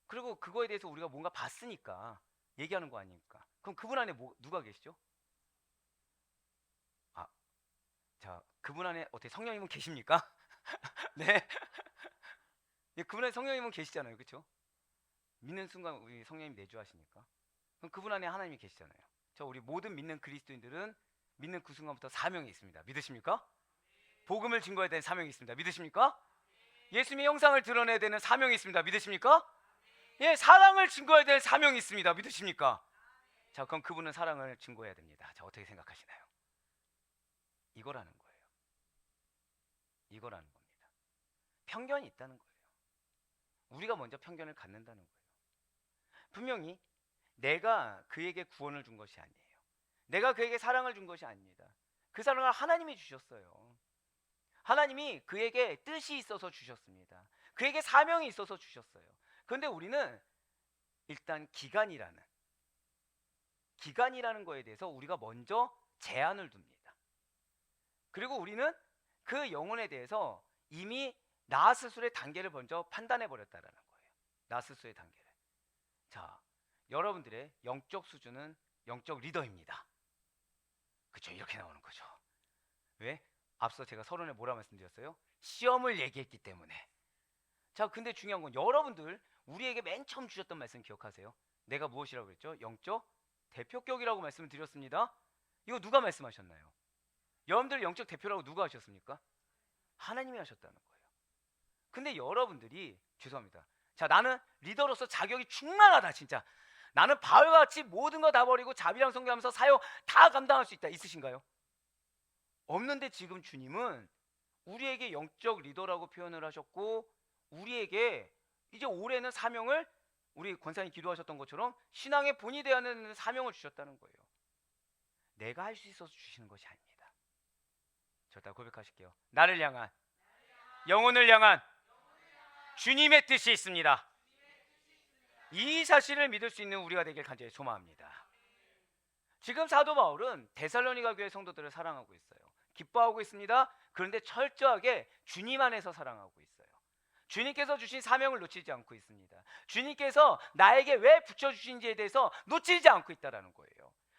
그리고 그거에 대해서 우리가 뭔가 봤으니까 얘기하는 거 아닙니까? 그럼 그분 안에 누가 계시죠? 아, 자, 그분 안에 어떻게 성령님은 계십니까? 네. 그분 안에 성령님은 계시잖아요. 그렇죠? 믿는 순간 우리 성령님 내주하시니까. 그럼 그분 안에 하나님이 계시잖아요. 저 우리 모든 믿는 그리스도인들은 믿는 그 순간부터 사명이 있습니다. 믿으십니까? 복음을 증거해야 되는 사명이 있습니다. 믿으십니까? 예수님의 형상을 드러내야 되는 사명이 있습니다. 믿으십니까? 사랑을 증거해야 될 사명이 있습니다. 믿으십니까? 자, 그럼 그분은 사랑을 증거해야 됩니다. 자, 어떻게 생각하시나요? 이거라는 거예요. 이거라는 겁니다. 편견이 있다는 거예요. 우리가 먼저 편견을 갖는다는 거예요. 분명히 내가 그에게 구원을 준 것이 아니에요. 내가 그에게 사랑을 준 것이 아닙니다. 그 사랑을 하나님이 주셨어요. 하나님이 그에게 뜻이 있어서 주셨습니다. 그에게 사명이 있어서 주셨어요. 그런데 우리는 일단 기간이라는 거에 대해서 우리가 먼저 제한을 둡니다. 그리고 우리는 그 영혼에 대해서 이미 나 스스로의 단계를 먼저 판단해 버렸다라는 거예요. 나 스스로의 단계를. 자, 여러분들의 영적 수준은 영적 리더입니다. 그렇죠? 이렇게 나오는 거죠. 왜? 앞서 제가 서론에 뭐라 말씀드렸어요? 시험을 얘기했기 때문에. 자, 근데 중요한 건 여러분들 우리에게 맨 처음 주셨던 말씀 기억하세요? 내가 무엇이라고 그랬죠? 영적 대표격이라고 말씀을 드렸습니다. 이거 누가 말씀하셨나요? 여러분들 영적 대표라고 누가 하셨습니까? 하나님이 하셨다는 거예요. 근데 여러분들이 죄송합니다. 자, 나는 리더로서 자격이 충만하다 진짜. 나는 바울과 같이 모든 거 다 버리고 자비랑 성교하면서 사역 다 감당할 수 있다. 있으신가요? 없는데 지금 주님은 우리에게 영적 리더라고 표현을 하셨고 우리에게 이제 올해는 사명을 우리 권사님 기도하셨던 것처럼 신앙의 본이 되어야 하는 사명을 주셨다는 거예요. 내가 할 수 있어서 주시는 것이 아닙니다. 저다 고백하실게요. 나를 향한 영혼을 향한 주님의 뜻이 있습니다. 이 사실을 믿을 수 있는 우리가 되길 간절히 소망합니다. 지금 사도 바울은 데살로니가 교회 성도들을 사랑하고 있어요. 기뻐하고 있습니다. 그런데 철저하게 주님 안에서 사랑하고 있어요. 주님께서 주신 사명을 놓치지 않고 있습니다. 주님께서 나에게 왜 붙여주신지에 대해서 놓치지 않고 있다는 거예요.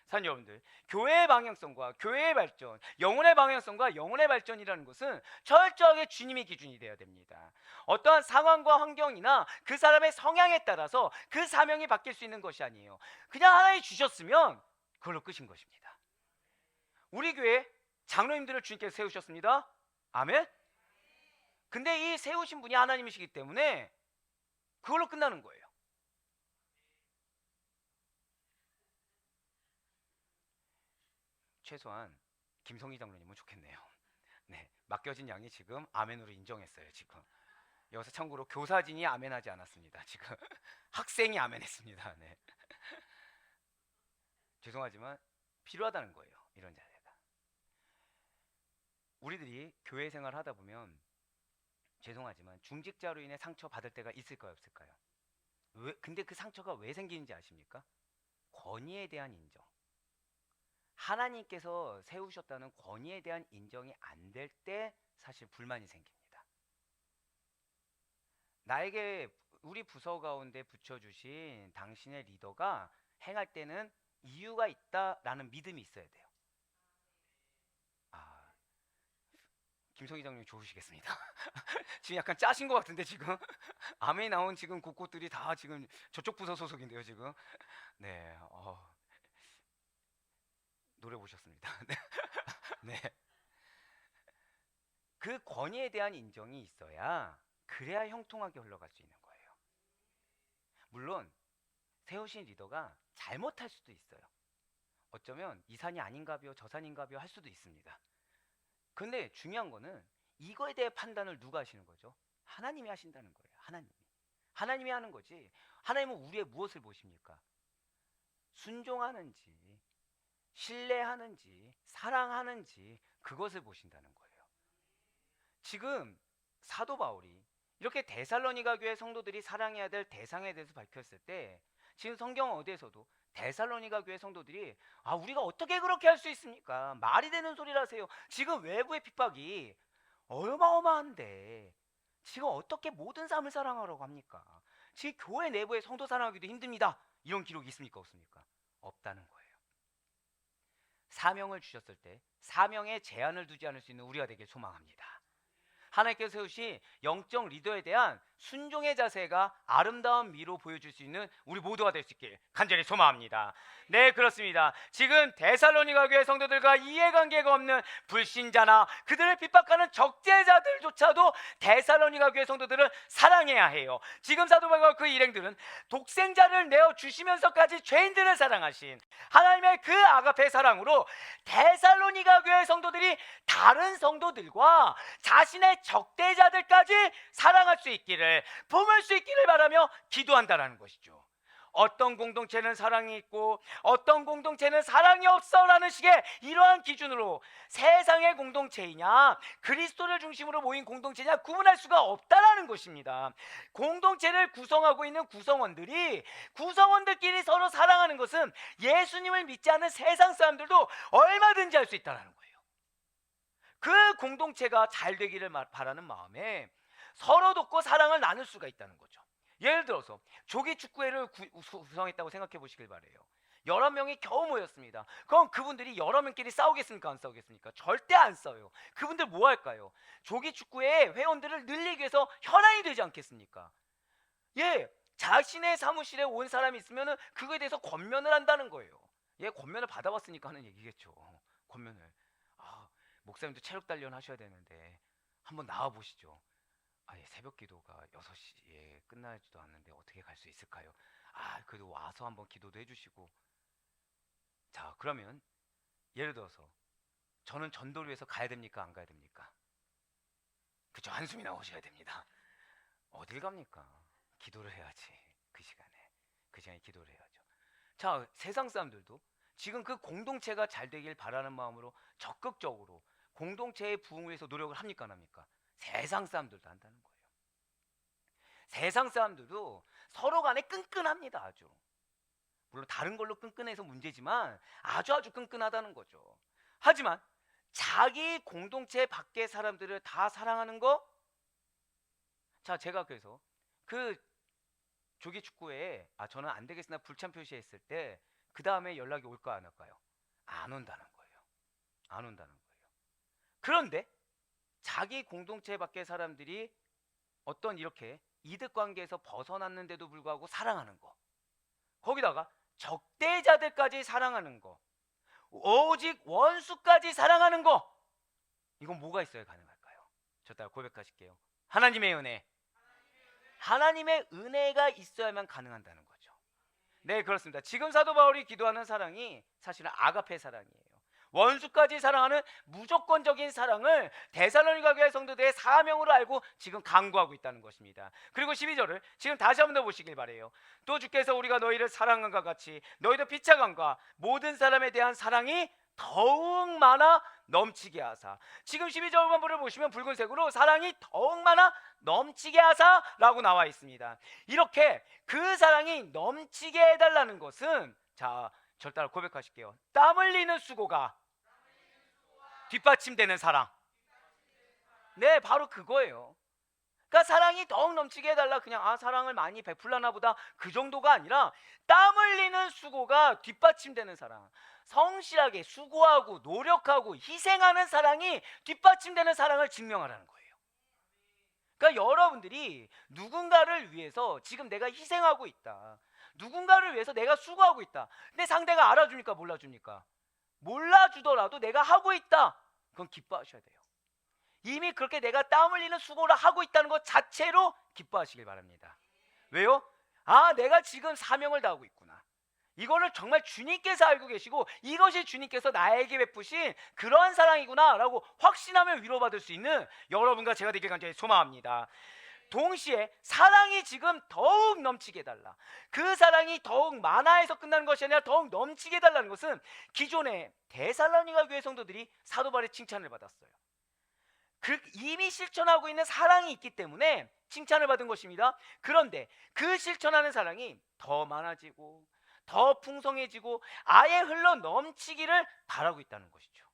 사는 여러분들, 교회의 방향성과 교회의 발전, 영혼의 방향성과 영혼의 발전이라는 것은 철저하게 주님의 기준이 되어야 됩니다. 어떠한 상황과 환경이나 그 사람의 성향에 따라서 그 사명이 바뀔 수 있는 것이 아니에요. 그냥 하나님 주셨으면 그걸로 끝인 것입니다. 우리 교회 장로님들을 주님께서 세우셨습니다. 아멘. 근데 이 세우신 분이 하나님이시기 때문에 그걸로 끝나는 거예요. 최소한 김성희 장로님은 좋겠네요. 네, 맡겨진 양이 지금 아멘으로 인정했어요. 지금 여기서 참고로 교사진이 아멘하지 않았습니다. 지금 학생이 아멘했습니다. 네. 죄송하지만 필요하다는 거예요. 이런 자세가. 우리들이 교회 생활 하다 보면 죄송하지만 중직자로 인해 상처 받을 때가 있을까요, 없을까요? 근데 그 상처가 왜 생기는지 아십니까? 권위에 대한 인정. 하나님께서 세우셨다는 권위에 대한 인정이 안 될 때 사실 불만이 생깁니다. 나에게 우리 부서 가운데 붙여주신 당신의 리더가 행할 때는 이유가 있다라는 믿음이 있어야 돼요. 김성희 장님 좋으시겠습니다. 지금 약간 짜신 것 같은데 지금 암에 나온 지금 곳곳들이 다 지금 저쪽 부서 소속인데요 지금. 네, 노래 보셨습니다. 네. 그 권위에 대한 인정이 있어야 그래야 형통하게 흘러갈 수 있는 거예요. 물론 세우신 리더가 잘못할 수도 있어요. 어쩌면 이 산이 아닌가벼 저 산인가벼 할 수도 있습니다. 근데 중요한 거는 이거에 대해 판단을 누가 하시는 거죠? 하나님이 하신다는 거예요. 하나님이 하는 거지. 하나님은 우리의 무엇을 보십니까? 순종하는지 신뢰하는지 사랑하는지 그것을 보신다는 거예요. 지금 사도 바울이 이렇게 데살로니가 교회 성도들이 사랑해야 될 대상에 대해서 밝혔을 때 지금 성경 어디에서도 데살로니가 교회 성도들이 우리가 어떻게 그렇게 할 수 있습니까? 말이 되는 소리를 하세요. 지금 외부의 핍박이 어마어마한데 지금 어떻게 모든 사람을 사랑하라고 합니까? 지금 교회 내부의 성도 사랑하기도 힘듭니다. 이런 기록이 있습니까? 없습니까? 없다는 거예요. 사명을 주셨을 때 사명에 제한을 두지 않을 수 있는 우리가 되길 소망합니다. 하나님께서 세우신 영적 리더에 대한 순종의 자세가 아름다운 미로 보여줄 수 있는 우리 모두가 될 수 있길 간절히 소망합니다. 네, 그렇습니다. 지금 데살로니가 교회 성도들과 이해관계가 없는 불신자나 그들을 핍박하는 적재자들조차도 데살로니가 교회 성도들을 사랑해야 해요. 지금 사도 바울과 그 일행들은 독생자를 내어 주시면서까지 죄인들을 사랑하신 하나님의 그 아가페 사랑으로 데살로니가 교회 성도들이 다른 성도들과 자신의 적대자들까지 사랑할 수 있기를 품을 수 있기를 바라며 기도한다라는 것이죠. 어떤 공동체는 사랑이 있고 어떤 공동체는 사랑이 없어라는 식의 이러한 기준으로 세상의 공동체이냐 그리스도를 중심으로 모인 공동체냐 구분할 수가 없다라는 것입니다. 공동체를 구성하고 있는 구성원들끼리 서로 사랑하는 것은 예수님을 믿지 않는 세상 사람들도 얼마든지 할 수 있다는 거예요. 그 공동체가 잘 되기를 바라는 마음에 서로 돕고 사랑을 나눌 수가 있다는 거죠. 예를 들어서 조기 축구회를 구성했다고 생각해 보시길 바래요. 11명이 겨우 모였습니다. 그럼 그분들이 여러 명끼리 싸우겠습니까? 안 싸우겠습니까? 절대 안 싸워요. 그분들 뭐 할까요? 조기 축구회 회원들을 늘리기 위해서 현안이 되지 않겠습니까? 예, 자신의 사무실에 온 사람이 있으면 그거에 대해서 권면을 한다는 거예요. 예, 권면을 받아봤으니까 하는 얘기겠죠. 권면을. 아, 목사님도 체력 단련 하셔야 되는데 한번 나와 보시죠. 아, 예, 새벽 기도가 6시에 끝나지도 않는데 어떻게 갈 수 있을까요? 아, 그래도 와서 한번 기도도 해주시고. 자, 그러면 예를 들어서 저는 전도를 위해서 가야 됩니까? 안 가야 됩니까? 그쵸, 한숨이 나오셔야 됩니다. 어딜 갑니까? 기도를 해야지. 그 시간에 기도를 해야죠. 자, 세상 사람들도 지금 그 공동체가 잘 되길 바라는 마음으로 적극적으로 공동체의 부흥을 위해서 노력을 합니까? 안 합니까? 세상 사람들도 한다는 거예요. 세상 사람들도 서로 간에 끈끈합니다. 아주. 물론 다른 걸로 끈끈해서 문제지만 아주 끈끈하다는 거죠. 하지만 자기 공동체 밖의 사람들을 다 사랑하는 거? 자, 제가 그래서 그 조기 축구에 저는 안 되겠으나 불참 표시했을 때 그 다음에 연락이 올까 안 올까요? 안 온다는 거예요. 안 온다는 거예요. 그런데 자기 공동체 밖의 사람들이 어떤 이렇게 이득 관계에서 벗어났는데도 불구하고 사랑하는 거, 거기다가 적대자들까지 사랑하는 거, 오직 원수까지 사랑하는 거, 이건 뭐가 있어야 가능할까요? 저 따라 고백하실게요. 하나님의 은혜. 하나님의 은혜가 있어야만 가능한다는 거죠. 네, 그렇습니다. 지금 사도 바울이 기도하는 사랑이 사실은 아가페 사랑이에요. 원수까지 사랑하는 무조건적인 사랑을 데살로니가 교회 성도들의 사명으로 알고 지금 강구하고 있다는 것입니다. 그리고 12절을 지금 다시 한번 더 보시길 바래요. 또 주께서 우리가 너희를 사랑한 것 같이 너희도 피차감과 모든 사람에 대한 사랑이 더욱 많아 넘치게 하사. 지금 12절만부를 보시면 붉은색으로 사랑이 더욱 많아 넘치게 하사 라고 나와 있습니다. 이렇게 그 사랑이 넘치게 해달라는 것은, 자, 절 따라 고백하실게요. 땀 흘리는 수고가 뒷받침되는 사랑. 네, 바로 그거예요. 그러니까 사랑이 더욱 넘치게 해달라, 그냥 사랑을 많이 베풀라나 보다, 그 정도가 아니라 땀 흘리는 수고가 뒷받침되는 사랑. 성실하게 수고하고 노력하고 희생하는 사랑이 뒷받침되는 사랑을 증명하라는 거예요. 그러니까 여러분들이 누군가를 위해서 지금 내가 희생하고 있다, 누군가를 위해서 내가 수고하고 있다. 근데 상대가 알아줍니까? 몰라줍니까? 몰라주더라도 내가 하고 있다, 그건 기뻐하셔야 돼요. 이미 그렇게 내가 땀 흘리는 수고를 하고 있다는 것 자체로 기뻐하시길 바랍니다. 왜요? 내가 지금 사명을 다하고 있구나, 이거를 정말 주님께서 알고 계시고 이것이 주님께서 나에게 베푸신 그러한 사랑이구나 라고 확신하며 위로받을 수 있는 여러분과 제가 되길 간절히 소망합니다. 동시에 사랑이 지금 더욱 넘치게 해달라, 그 사랑이 더욱 많아해서 끝나는 것이 아니라 더욱 넘치게 해달라는 것은 기존의 데살로니가 교회 성도들이 사도 바울의 칭찬을 받았어요. 이미 실천하고 있는 사랑이 있기 때문에 칭찬을 받은 것입니다. 그런데 그 실천하는 사랑이 더 많아지고 더 풍성해지고 아예 흘러 넘치기를 바라고 있다는 것이죠.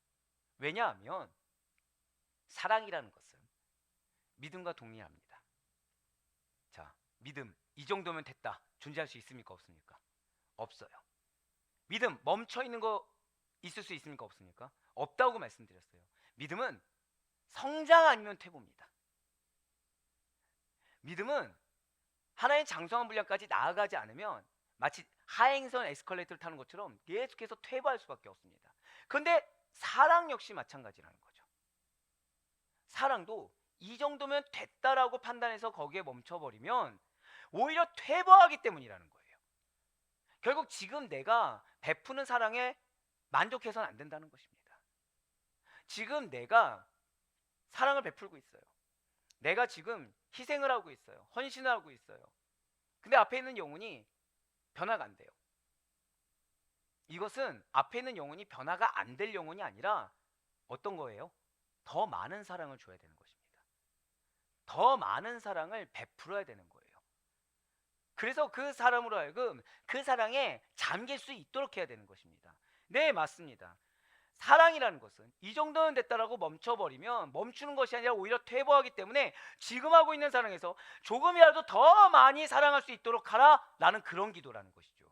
왜냐하면 사랑이라는 것은 믿음과 동일합니다. 자, 믿음 이 정도면 됐다, 존재할 수 있습니까? 없습니까? 없어요. 믿음 멈춰 있는 거 있을 수 있습니까? 없습니까? 없다고 말씀드렸어요. 믿음은 성장 아니면 퇴보입니다. 믿음은 하나의 장성한 분량까지 나아가지 않으면 마치 하행선 에스컬레이터를 타는 것처럼 계속해서 퇴보할 수밖에 없습니다. 그런데 사랑 역시 마찬가지라는 거죠. 사랑도 이 정도면 됐다라고 판단해서 거기에 멈춰버리면 오히려 퇴보하기 때문이라는 거예요. 결국 지금 내가 베푸는 사랑에 만족해서는 안 된다는 것입니다. 지금 내가 사랑을 베풀고 있어요. 내가 지금 희생을 하고 있어요. 헌신을 하고 있어요. 근데 앞에 있는 영혼이 변화가 안 돼요. 이것은 앞에 있는 영혼이 변화가 안 될 영혼이 아니라 어떤 거예요? 더 많은 사랑을 줘야 되는 것입니다. 더 많은 사랑을 베풀어야 되는 거예요. 그래서 그 사람으로 하여금 그 사랑에 잠길 수 있도록 해야 되는 것입니다. 네, 맞습니다. 사랑이라는 것은 이 정도는 됐다라고 멈춰버리면 멈추는 것이 아니라 오히려 퇴보하기 때문에 지금 하고 있는 사랑에서 조금이라도 더 많이 사랑할 수 있도록 하라라는 그런 기도라는 것이죠.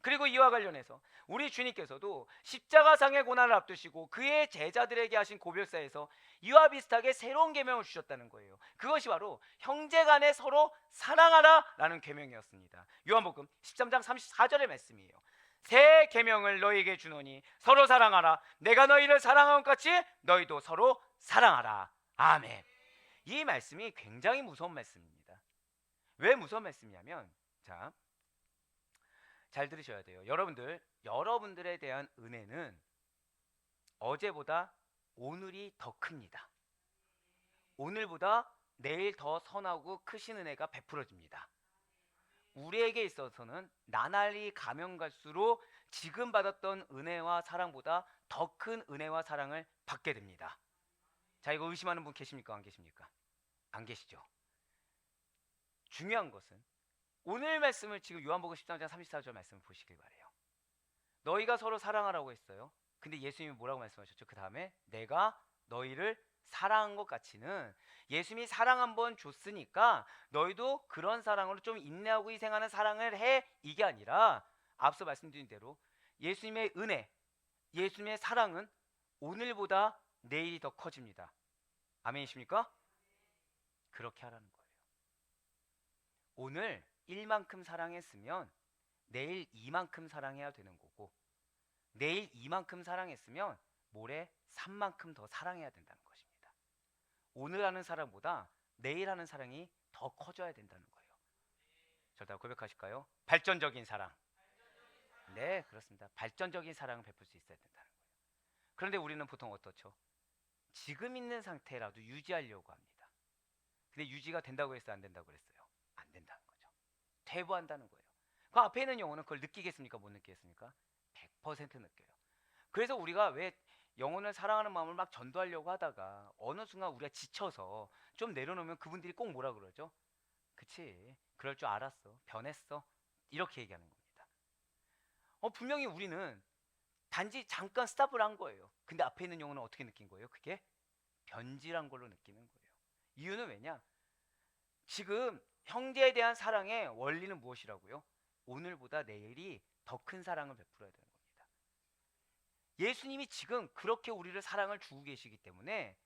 그리고 이와 관련해서 우리 주님께서도 십자가상의 고난을 앞두시고 그의 제자들에게 하신 고별사에서 이와 비슷하게 새로운 계명을 주셨다는 거예요. 그것이 바로 형제간에 서로 사랑하라라는 계명이었습니다. 요한복음 13장 34절의 말씀이에요. 새 계명을 너희에게 주노니 서로 사랑하라. 내가 너희를 사랑한 것 같이 너희도 서로 사랑하라. 아멘. 이 말씀이 굉장히 무서운 말씀입니다. 왜 무서운 말씀이냐면, 자, 잘 들으셔야 돼요. 여러분들에 대한 은혜는 어제보다 오늘이 더 큽니다. 오늘보다 내일 더 선하고 크신 은혜가 베풀어집니다. 우리에게 있어서는 나날이 가면 갈수록 지금 받았던 은혜와 사랑보다 더 큰 은혜와 사랑을 받게 됩니다. 자, 이거 의심하는 분 계십니까? 안 계십니까? 안 계시죠? 중요한 것은 오늘 말씀을 지금 요한복음 13장 34절 말씀을 보시길 바래요. 너희가 서로 사랑하라고 했어요. 근데 예수님이 뭐라고 말씀하셨죠? 그 다음에 내가 너희를 사랑한 것 같이는, 예수님이 사랑 한번 줬으니까 너희도 그런 사랑으로 좀 인내하고 희생하는 사랑을 해, 이게 아니라 앞서 말씀드린 대로 예수님의 은혜, 예수님의 사랑은 오늘보다 내일이 더 커집니다. 아멘이십니까? 그렇게 하라는 거예요. 오늘 1만큼 사랑했으면 내일 2만큼 사랑해야 되는 거고, 내일 2만큼 사랑했으면 모레 3만큼 더 사랑해야 된다는 것입니다. 오늘 하는 사랑보다 내일 하는 사랑이 더 커져야 된다는 거예요. 저다 고백하실까요? 발전적인 사랑. 네, 그렇습니다. 발전적인 사랑을 베풀 수 있어야 된다는 거예요. 그런데 우리는 보통 어떻죠? 지금 있는 상태라도 유지하려고 합니다. 근데 유지가 된다고 했어요? 안 된다고 그랬어요? 안 된다는 거죠. 퇴보한다는 거예요. 그 앞에 있는 영혼은 그걸 느끼겠습니까? 못 느끼겠습니까? 100% 느껴요. 그래서 우리가 왜 영혼을 사랑하는 마음을 막 전도하려고 하다가 어느 순간 우리가 지쳐서 좀 내려놓으면 그분들이 꼭 뭐라 그러죠? 그치, 그럴 줄 알았어, 변했어, 이렇게 얘기하는 겁니다. 분명히 우리는 단지 잠깐 스탑을 한 거예요. 근데 앞에 있는 영혼은 어떻게 느낀 거예요? 그게 변질한 걸로 느끼는 거예요. 이유는 왜냐? 지금 형제에 대한 사랑의 원리는 무엇이라고요? 오늘보다 내일이 더 큰 사랑을 베풀어야 되는 겁니다. 예수님이 지금 그렇게 우리를 사랑을 주고 계시기 때문에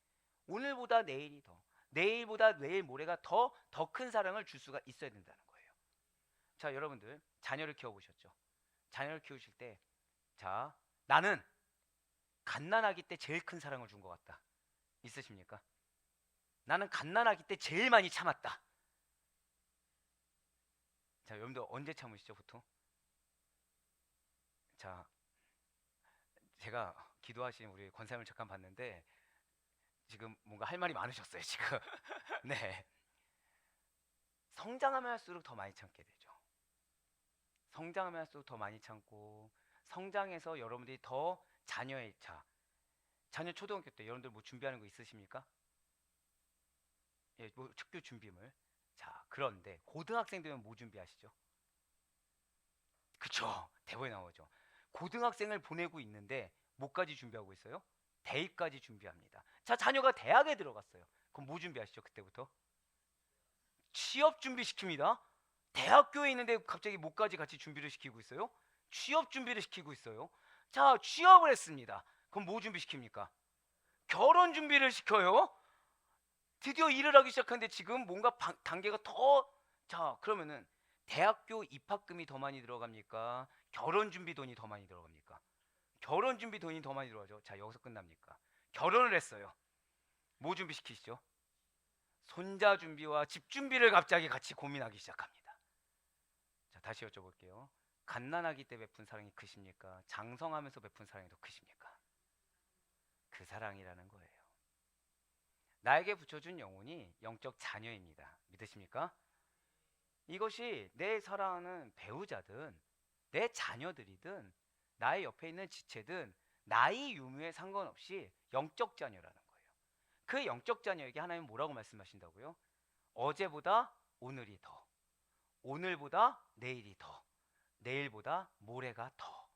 오늘보다 내일이 더, 내일보다 내일 모레가 더 큰 사랑을 줄 수가 있어야 된다는 거예요. 자, 여러분들 자녀를 키워보셨죠? 자녀를 키우실 때, 자, 나는 갓난아기 때 제일 큰 사랑을 준 것 같다, 있으십니까? 나는 갓난아기 때 제일 많이 참았다. 자, 여러분들 언제 참으시죠, 보통? 자, 제가 기도하신 우리 권사님을 잠깐 봤는데 지금 뭔가 할 말이 많으셨어요, 지금. 네. 성장하면 할수록 더 많이 참게 되죠. 성장하면 할수록 더 많이 참고, 성장해서 여러분들이 더 자녀의 자녀 초등학교 때 여러분들 뭐 준비하는 거 있으십니까? 예, 뭐 특교 준비물. 자, 그런데 고등학생 되면 뭐 준비하시죠? 그쵸, 대본에 나오죠. 고등학생을 보내고 있는데 뭐까지 준비하고 있어요? 대입까지 준비합니다. 자, 자녀가 대학에 들어갔어요. 그럼 뭐 준비하시죠, 그때부터? 취업 준비시킵니다. 대학교에 있는데 갑자기 뭐까지 같이 준비를 시키고 있어요? 취업 준비를 시키고 있어요. 자, 취업을 했습니다. 그럼 뭐 준비시킵니까? 결혼 준비를 시켜요. 드디어 일을 하기 시작하는데 지금 뭔가 단계가 더, 자, 그러면은 대학교 입학금이 더 많이 들어갑니까? 결혼 준비 돈이 더 많이 들어갑니까? 결혼 준비 돈이 더 많이 들어가죠. 자, 여기서 끝납니까? 결혼을 했어요. 뭐 준비시키시죠? 손자 준비와 집 준비를 갑자기 같이 고민하기 시작합니다. 자, 다시 여쭤볼게요. 갓난아기 때 베푼 사랑이 크십니까? 장성하면서 베푼 사랑이 더 크십니까? 그 사랑이라는 거예요. 나에게 붙여준 영혼이 영적 자녀입니다. 믿으십니까? 이것이 내 사랑하는 배우자든 내 자녀들이든 나의 옆에 있는 지체든 나이 유무에 상관없이 영적 자녀라는 거예요. 그 영적 자녀에게 하나님은 뭐라고 말씀하신다고요? 어제보다 오늘이 더, 오늘보다 내일이 더, 내일보다 모레가 더.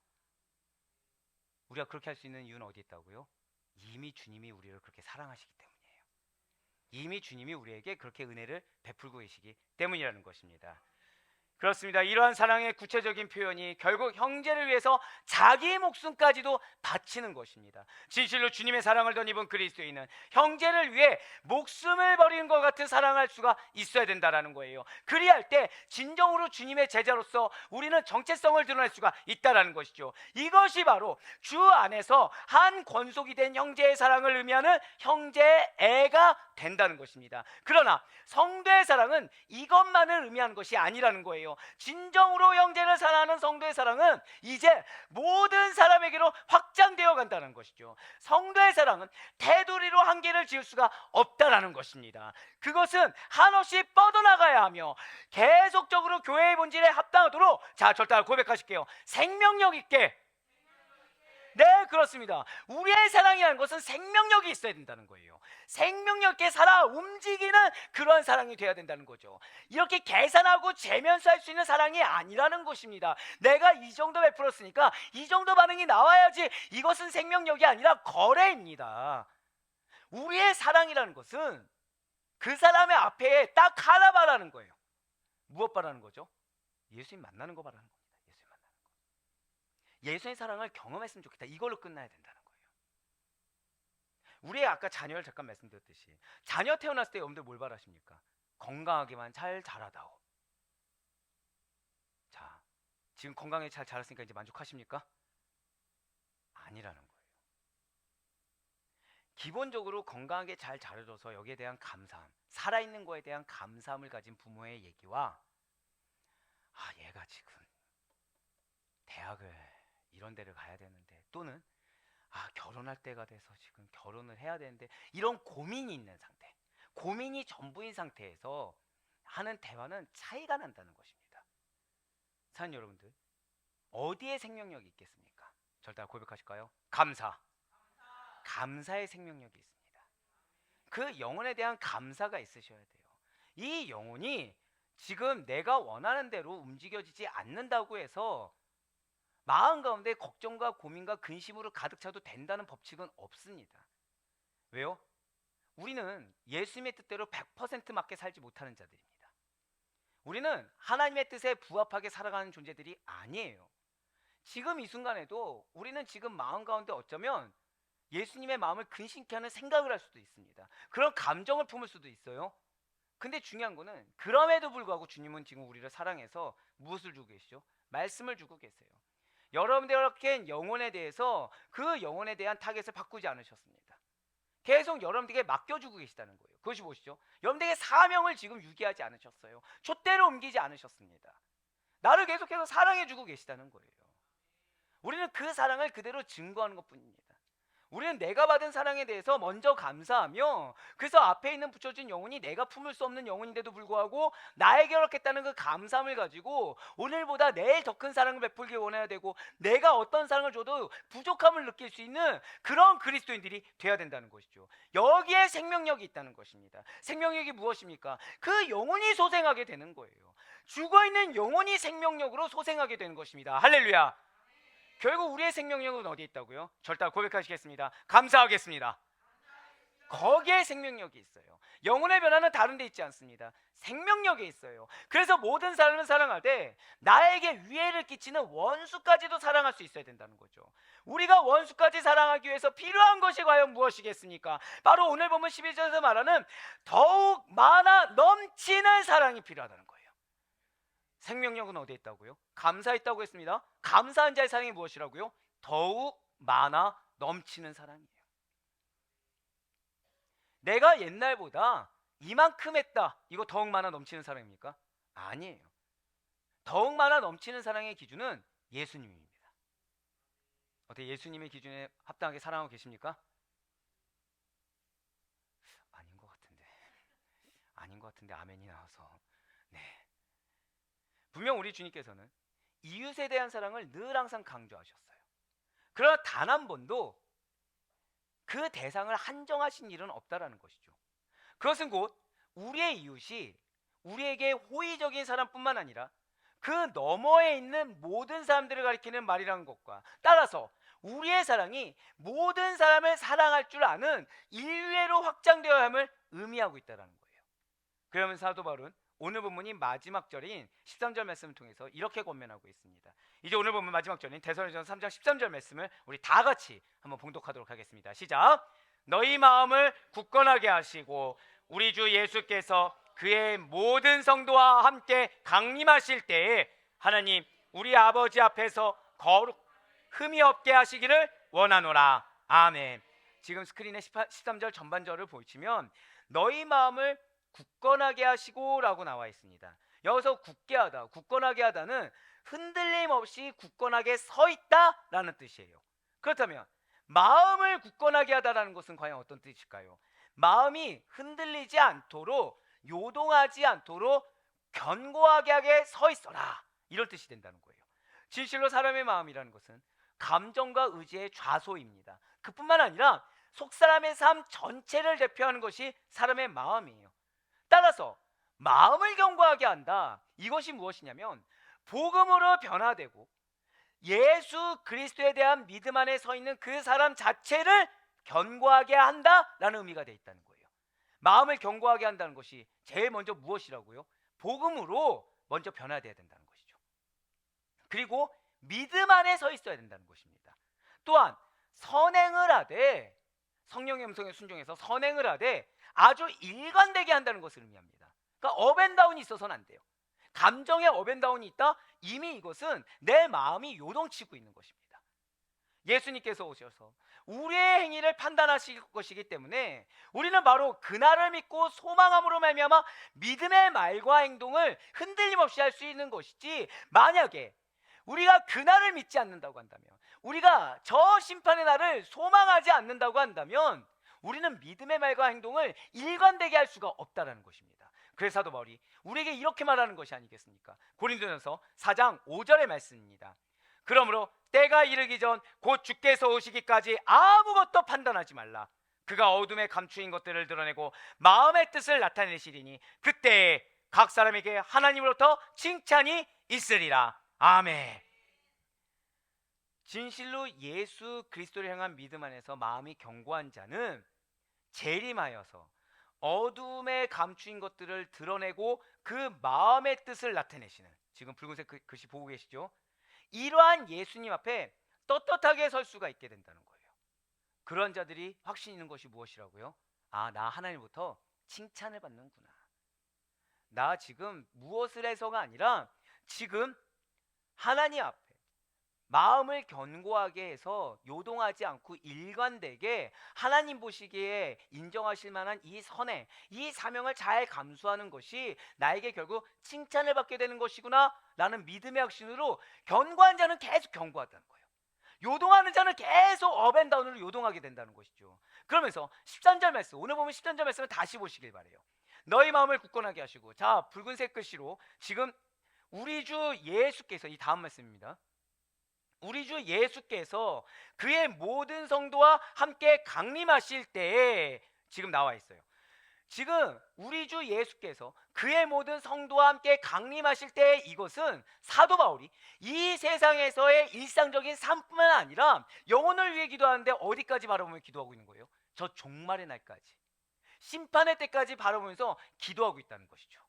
우리가 그렇게 할 수 있는 이유는 어디 있다고요? 이미 주님이 우리를 그렇게 사랑하시기 때문이에요. 이미 주님이 우리에게 그렇게 은혜를 베풀고 계시기 때문이라는 것입니다. 그렇습니다. 이러한 사랑의 구체적인 표현이 결국 형제를 위해서 자기의 목숨까지도 바치는 것입니다. 진실로 주님의 사랑을 덧입은 그리스도인은 형제를 위해 목숨을 버리는 것 같은 사랑할 수가 있어야 된다는 거예요. 그리할 때 진정으로 주님의 제자로서 우리는 정체성을 드러낼 수가 있다는 것이죠. 이것이 바로 주 안에서 한 권속이 된 형제의 사랑을 의미하는 형제애가 된다는 것입니다. 그러나 성도의 사랑은 이것만을 의미하는 것이 아니라는 거예요. 진정으로 형제를 사랑하는 성도의 사랑은 이제 모든 사람에게로 확장되어 간다는 것이죠. 성도의 사랑은 테두리로 한계를 지을 수가 없다라는 것입니다. 그것은 한없이 뻗어나가야 하며 계속적으로 교회의 본질에 합당하도록, 자, 절대 고백하실게요. 생명력 있게. 네, 그렇습니다. 우리의 사랑이라는 것은 생명력이 있어야 된다는 거예요. 생명력 있게 살아 움직이는 그런 사랑이 되어야 된다는 거죠. 이렇게 계산하고 재면서 할 수 있는 사랑이 아니라는 것입니다. 내가 이 정도 베풀었으니까 이 정도 반응이 나와야지. 이것은 생명력이 아니라 거래입니다. 우리의 사랑이라는 것은 그 사람의 앞에 딱 하나 바라는 거예요. 무엇 바라는 거죠? 예수님 만나는 거 바라는 겁니다. 예수의 사랑을 경험했으면 좋겠다. 이걸로 끝나야 된다는 거예요. 우리의 아까 자녀를 잠깐 말씀드렸듯이 자녀 태어났을 때 여러분들 뭘 바라십니까? 건강하게만 잘 자라다오. 자, 지금 건강하게 잘 자랐으니까 이제 만족하십니까? 아니라는 거예요. 기본적으로 건강하게 잘 자라줘서 여기에 대한 감사함, 살아있는 거에 대한 감사함을 가진 부모의 얘기와 얘가 지금 대학을 이런 데를 가야 되는데, 또는 결혼할 때가 돼서 지금 결혼을 해야 되는데, 이런 고민이 있는 상태, 고민이 전부인 상태에서 하는 대화는 차이가 난다는 것입니다. 사는 여러분들, 어디에 생명력이 있겠습니까? 절대 고백하실까요? 감사의 생명력이 있습니다. 그 영혼에 대한 감사가 있으셔야 돼요. 이 영혼이 지금 내가 원하는 대로 움직여지지 않는다고 해서 마음 가운데 걱정과 고민과 근심으로 가득 차도 된다는 법칙은 없습니다. 왜요? 우리는 예수님의 뜻대로 100% 맞게 살지 못하는 자들입니다. 우리는 하나님의 뜻에 부합하게 살아가는 존재들이 아니에요. 지금 이 순간에도 우리는 지금 마음 가운데 어쩌면 예수님의 마음을 근심케 하는 생각을 할 수도 있습니다. 그런 감정을 품을 수도 있어요. 근데 중요한 거는 그럼에도 불구하고 주님은 지금 우리를 사랑해서 무엇을 주고 계시죠? 말씀을 주고 계세요. 여러분들에게 영혼에 대해서 그 영혼에 대한 타겟을 바꾸지 않으셨습니다. 계속 여러분들에게 맡겨주고 계시다는 거예요. 그것이 무엇이죠? 여러분들에게 사명을 지금 유기하지 않으셨어요. 촛대로 옮기지 않으셨습니다. 나를 계속해서 사랑해주고 계시다는 거예요. 우리는 그 사랑을 그대로 증거하는 것뿐입니다. 우리는 내가 받은 사랑에 대해서 먼저 감사하며, 그래서 앞에 있는 붙여진 영혼이 내가 품을 수 없는 영혼인데도 불구하고 나에게 허락했다는 그 감사함을 가지고 오늘보다 내일 더 큰 사랑을 베풀기 원해야 되고, 내가 어떤 사랑을 줘도 부족함을 느낄 수 있는 그런 그리스도인들이 돼야 된다는 것이죠. 여기에 생명력이 있다는 것입니다. 생명력이 무엇입니까? 그 영혼이 소생하게 되는 거예요. 죽어있는 영혼이 생명력으로 소생하게 되는 것입니다. 할렐루야. 결국 우리의 생명력은 어디에 있다고요? 절대 고백하시겠습니다. 감사하겠습니다. 거기에 생명력이 있어요. 영혼의 변화는 다른 데 있지 않습니다. 생명력에 있어요. 그래서 모든 사람을 사랑할 때 나에게 위해를 끼치는 원수까지도 사랑할 수 있어야 된다는 거죠. 우리가 원수까지 사랑하기 위해서 필요한 것이 과연 무엇이겠습니까? 바로 오늘 보면 11절에서 말하는 더욱 많아 넘치는 사랑이 필요하다는 거예요. 생명력은 어디에 있다고요? 감사에 있다고 했습니다. 감사한 자의 사랑이 무엇이라고요? 더욱 많아 넘치는 사랑이에요. 내가 옛날보다 이만큼 했다, 이거 더욱 많아 넘치는 사랑입니까? 아니에요. 더욱 많아 넘치는 사랑의 기준은 예수님입니다. 어떻게 예수님의 기준에 합당하게 사랑하고 계십니까? 아닌 것 같은데 아멘이 나와서. 네. 분명 우리 주님께서는 이웃에 대한 사랑을 늘 항상 강조하셨어요. 그러나 단 한 번도 그 대상을 한정하신 일은 없다라는 것이죠. 그것은 곧 우리의 이웃이 우리에게 호의적인 사람뿐만 아니라 그 너머에 있는 모든 사람들을 가리키는 말이라는 것과, 따라서 우리의 사랑이 모든 사람을 사랑할 줄 아는 인류애로 확장되어야 함을 의미하고 있다는 거예요. 그러면서 사도 바울은 오늘 본문이 마지막 절인 13절 말씀을 통해서 이렇게 권면하고 있습니다. 이제 오늘 본문 마지막 절인 데살로니가전서 3장 13절 말씀을 우리 다 같이 한번 봉독하도록 하겠습니다. 시작. 너희 마음을 굳건하게 하시고 우리 주 예수께서 그의 모든 성도와 함께 강림하실 때에 하나님 우리 아버지 앞에서 거룩 흠이 없게 하시기를 원하노라. 아멘. 지금 스크린에 13절 전반절을 보시면 너희 마음을 굳건하게 하시고 라고 나와 있습니다. 여기서 굳게 하다, 굳건하게 하다는 흔들림 없이 굳건하게 서 있다 라는 뜻이에요. 그렇다면 마음을 굳건하게 하다라는 것은 과연 어떤 뜻일까요? 마음이 흔들리지 않도록, 요동하지 않도록 견고하게 하게 서 있어라, 이런 뜻이 된다는 거예요. 진실로 사람의 마음이라는 것은 감정과 의지의 좌소입니다. 그뿐만 아니라 속사람의 삶 전체를 대표하는 것이 사람의 마음이에요. 따라서 마음을 견고하게 한다, 이것이 무엇이냐면 복음으로 변화되고 예수 그리스도에 대한 믿음 안에 서 있는 그 사람 자체를 견고하게 한다라는 의미가 되어 있다는 거예요. 마음을 견고하게 한다는 것이 제일 먼저 무엇이라고요? 복음으로 먼저 변화되어야 된다는 것이죠. 그리고 믿음 안에 서 있어야 된다는 것입니다. 또한 선행을 하되, 성령의 음성에 순종해서 선행을 하되 아주 일관되게 한다는 것을 의미합니다. 그러니까 업앤다운이 있어서는 안 돼요. 감정에 업앤다운이 있다? 이미 이것은 내 마음이 요동치고 있는 것입니다. 예수님께서 오셔서 우리의 행위를 판단하실 것이기 때문에 우리는 바로 그날을 믿고 소망함으로 말미암아 믿음의 말과 행동을 흔들림 없이 할 수 있는 것이지, 만약에 우리가 그날을 믿지 않는다고 한다면, 우리가 저 심판의 날을 소망하지 않는다고 한다면 우리는 믿음의 말과 행동을 일관되게 할 수가 없다는 것입니다. 그래서 사도 바울이 우리에게 이렇게 말하는 것이 아니겠습니까? 고린도전서 4장 5절의 말씀입니다. 그러므로 때가 이르기 전 곧 주께서 오시기까지 아무것도 판단하지 말라. 그가 어둠에 감추인 것들을 드러내고 마음의 뜻을 나타내시리니 그때에 각 사람에게 하나님으로부터 칭찬이 있으리라. 아멘. 진실로 예수 그리스도를 향한 믿음 안에서 마음이 견고한 자는 재림하여서 어둠에 감추인 것들을 드러내고 그 마음의 뜻을 나타내시는, 지금 붉은색 글씨 보고 계시죠? 이러한 예수님 앞에 떳떳하게 설 수가 있게 된다는 거예요. 그런 자들이 확신 있는 것이 무엇이라고요? 아, 나 하나님부터 칭찬을 받는구나. 나 지금 무엇을 해서가 아니라 지금 하나님 앞에 마음을 견고하게 해서 요동하지 않고 일관되게 하나님 보시기에 인정하실 만한 이 선행, 이 사명을 잘 감수하는 것이 나에게 결국 칭찬을 받게 되는 것이구나 라는 믿음의 확신으로 견고한 자는 계속 견고하다는 거예요. 요동하는 자는 계속 업앤다운으로 요동하게 된다는 것이죠. 그러면서 13절 말씀, 오늘 보면 13절 말씀을 다시 보시길 바래요. 너희 마음을 굳건하게 하시고, 자, 붉은색 글씨로 지금 우리 주 예수께서, 이 다음 말씀입니다. 우리 주 예수께서 그의 모든 성도와 함께 강림하실 때에, 지금 나와 있어요. 지금 우리 주 예수께서 그의 모든 성도와 함께 강림하실 때, 이것은 사도 바울이 이 세상에서의 일상적인 삶뿐만 아니라 영혼을 위해 기도하는데 어디까지 바라보며 기도하고 있는 거예요? 저 종말의 날까지, 심판의 때까지 바라보면서 기도하고 있다는 것이죠.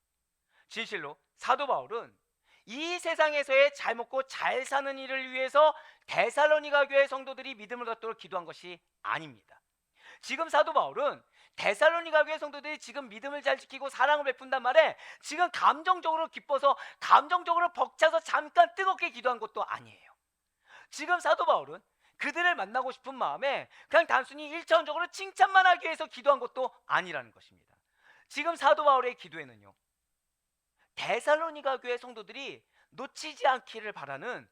진실로 사도 바울은 이 세상에서의 잘 먹고 잘 사는 일을 위해서 데살로니가 교회 성도들이 믿음을 갖도록 기도한 것이 아닙니다. 지금 사도 바울은 데살로니가 교회 성도들이 지금 믿음을 잘 지키고 사랑을 베푼단 말에 지금 감정적으로 기뻐서, 감정적으로 벅차서 잠깐 뜨겁게 기도한 것도 아니에요. 지금 사도 바울은 그들을 만나고 싶은 마음에 그냥 단순히 일차원적으로 칭찬만 하기 위해서 기도한 것도 아니라는 것입니다. 지금 사도 바울의 기도에는요, 데살로니가 교회 성도들이 놓치지 않기를 바라는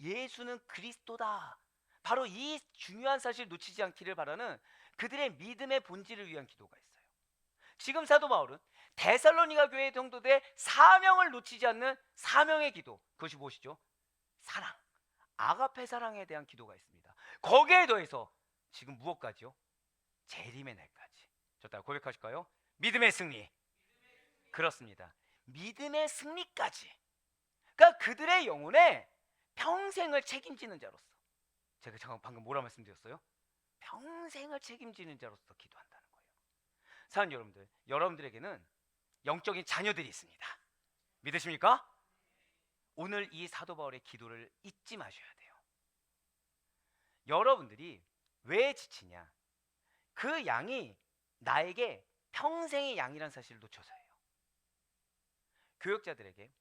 예수는 그리스도다, 바로 이 중요한 사실을 놓치지 않기를 바라는 그들의 믿음의 본질을 위한 기도가 있어요. 지금 사도 바울은 데살로니가 교회 성도들의 사명을 놓치지 않는 사명의 기도, 그것이 무엇이죠? 사랑, 아가페 사랑에 대한 기도가 있습니다. 거기에 더해서 지금 무엇까지요? 재림의 날까지. 저 따라 고백하실까요? 믿음의 승리. 그렇습니다. 믿음의 승리까지. 그러니까 그들의 영혼에 평생을 책임지는 자로서, 제가 잠깐 방금 뭐라 말씀드렸어요? 평생을 책임지는 자로서 기도한다는 거예요. 사랑하는 여러분들, 여러분들에게는 영적인 자녀들이 있습니다. 믿으십니까? 오늘 이 사도 바울의 기도를 잊지 마셔야 돼요. 여러분들이 왜 지치냐? 그 양이 나에게 평생의 양이란 사실을 놓쳐서예요. 교역자들에게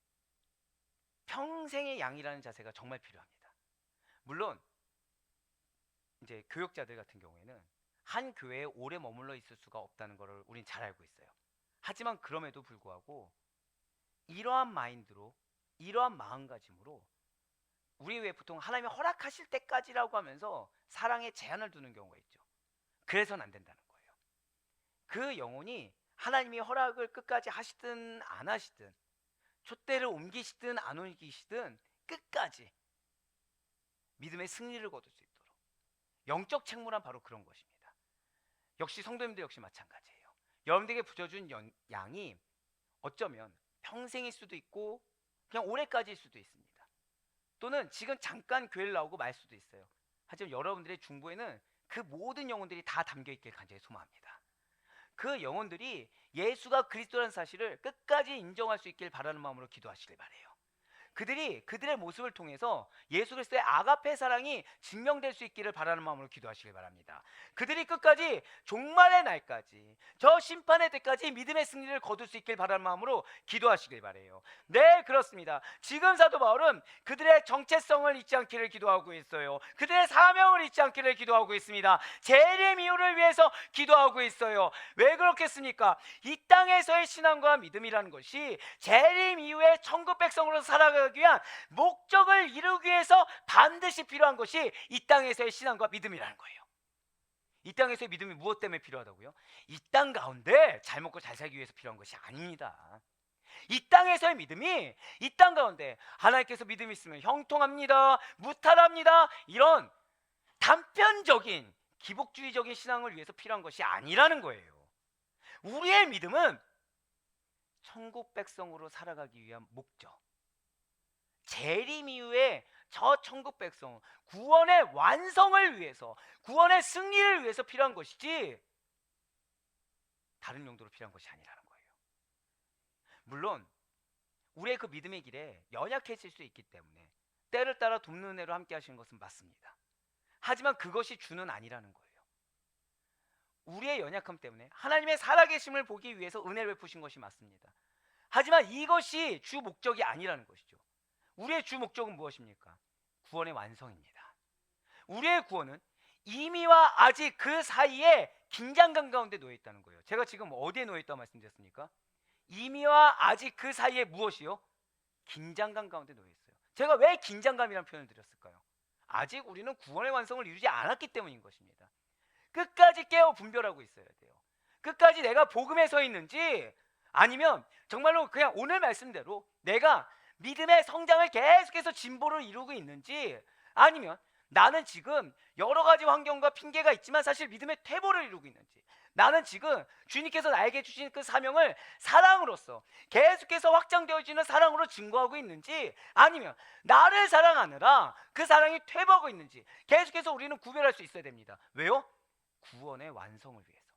평생의 양이라는 자세가 정말 필요합니다. 물론 이제 교역자들 같은 경우에는 한 교회에 오래 머물러 있을 수가 없다는 것을 우린 잘 알고 있어요. 하지만 그럼에도 불구하고 이러한 마인드로, 이러한 마음가짐으로 우리 왜 보통 하나님이 허락하실 때까지라고 하면서 사랑에 제한을 두는 경우가 있죠. 그래서는 안 된다는 거예요. 그 영혼이 하나님이 허락을 끝까지 하시든 안 하시든, 촛대를 옮기시든 안 옮기시든 끝까지 믿음의 승리를 거둘 수 있도록, 영적 책무란 바로 그런 것입니다. 역시 성도님들 역시 마찬가지예요. 여러분들에게 부져준 양이 어쩌면 평생일 수도 있고 그냥 올해까지일 수도 있습니다. 또는 지금 잠깐 교회를 나오고 말 수도 있어요. 하지만 여러분들의 중보에는 그 모든 영혼들이 다 담겨 있길 간절히 소망합니다. 그 영혼들이 예수가 그리스도라는 사실을 끝까지 인정할 수 있길 바라는 마음으로 기도하시길 바라요. 그들이 그들의 모습을 통해서 예수 그리스도의 아가페 사랑이 증명될 수 있기를 바라는 마음으로 기도하시길 바랍니다. 그들이 끝까지 종말의 날까지, 저 심판의 때까지 믿음의 승리를 거둘 수 있길 바라는 마음으로 기도하시길 바라요. 네, 그렇습니다. 지금 사도 바울은 그들의 정체성을 잊지 않기를 기도하고 있어요. 그들의 사명을 잊지 않기를 기도하고 있습니다. 재림 이후를 위해서 기도하고 있어요. 왜 그렇겠습니까? 이 땅에서의 신앙과 믿음이라는 것이 재림 이후에 천국 백성으로 살아가기 위한 목적을 이루기 위해서 반드시 필요한 것이 이 땅에서의 신앙과 믿음이라는 거예요. 이 땅에서의 믿음이 무엇 때문에 필요하다고요? 이 땅 가운데 잘 먹고 잘 살기 위해서 필요한 것이 아닙니다. 이 땅에서의 믿음이 이 땅 가운데 하나님께서 믿음이 있으면 형통합니다, 무탈합니다, 이런 단편적인 기복주의적인 신앙을 위해서 필요한 것이 아니라는 거예요. 우리의 믿음은 천국 백성으로 살아가기 위한 목적, 재림 이후에 저 천국 백성, 구원의 완성을 위해서, 구원의 승리를 위해서 필요한 것이지 다른 용도로 필요한 것이 아니라는 거예요. 물론 우리의 그 믿음의 길에 연약해질 수 있기 때문에 때를 따라 돕는 은혜로 함께 하시는 것은 맞습니다. 하지만 그것이 주는 아니라는 거예요. 우리의 연약함 때문에 하나님의 살아계심을 보기 위해서 은혜를 베푸신 것이 맞습니다. 하지만 이것이 주 목적이 아니라는 것이죠. 우리의 주 목적은 무엇입니까? 구원의 완성입니다. 우리의 구원은 이미와 아직 그 사이에 긴장감 가운데 놓여 있다는 거예요. 제가 지금 어디에 놓여 있다고 말씀드렸습니까? 이미와 아직 그 사이에 무엇이요? 긴장감 가운데 놓여 있어요. 제가 왜 긴장감이라는 표현을 드렸을까요? 아직 우리는 구원의 완성을 이루지 않았기 때문인 것입니다. 끝까지 깨어 분별하고 있어야 돼요. 끝까지 내가 복음에 서 있는지, 아니면 정말로 그냥 오늘 말씀대로 내가 믿음의 성장을 계속해서 진보를 이루고 있는지, 아니면 나는 지금 여러 가지 환경과 핑계가 있지만 사실 믿음의 퇴보를 이루고 있는지, 나는 지금 주님께서 나에게 주신 그 사명을 사랑으로서 계속해서 확장되어지는 사랑으로 증거하고 있는지, 아니면 나를 사랑하느라 그 사랑이 퇴보하고 있는지 계속해서 우리는 구별할 수 있어야 됩니다. 왜요? 구원의 완성을 위해서.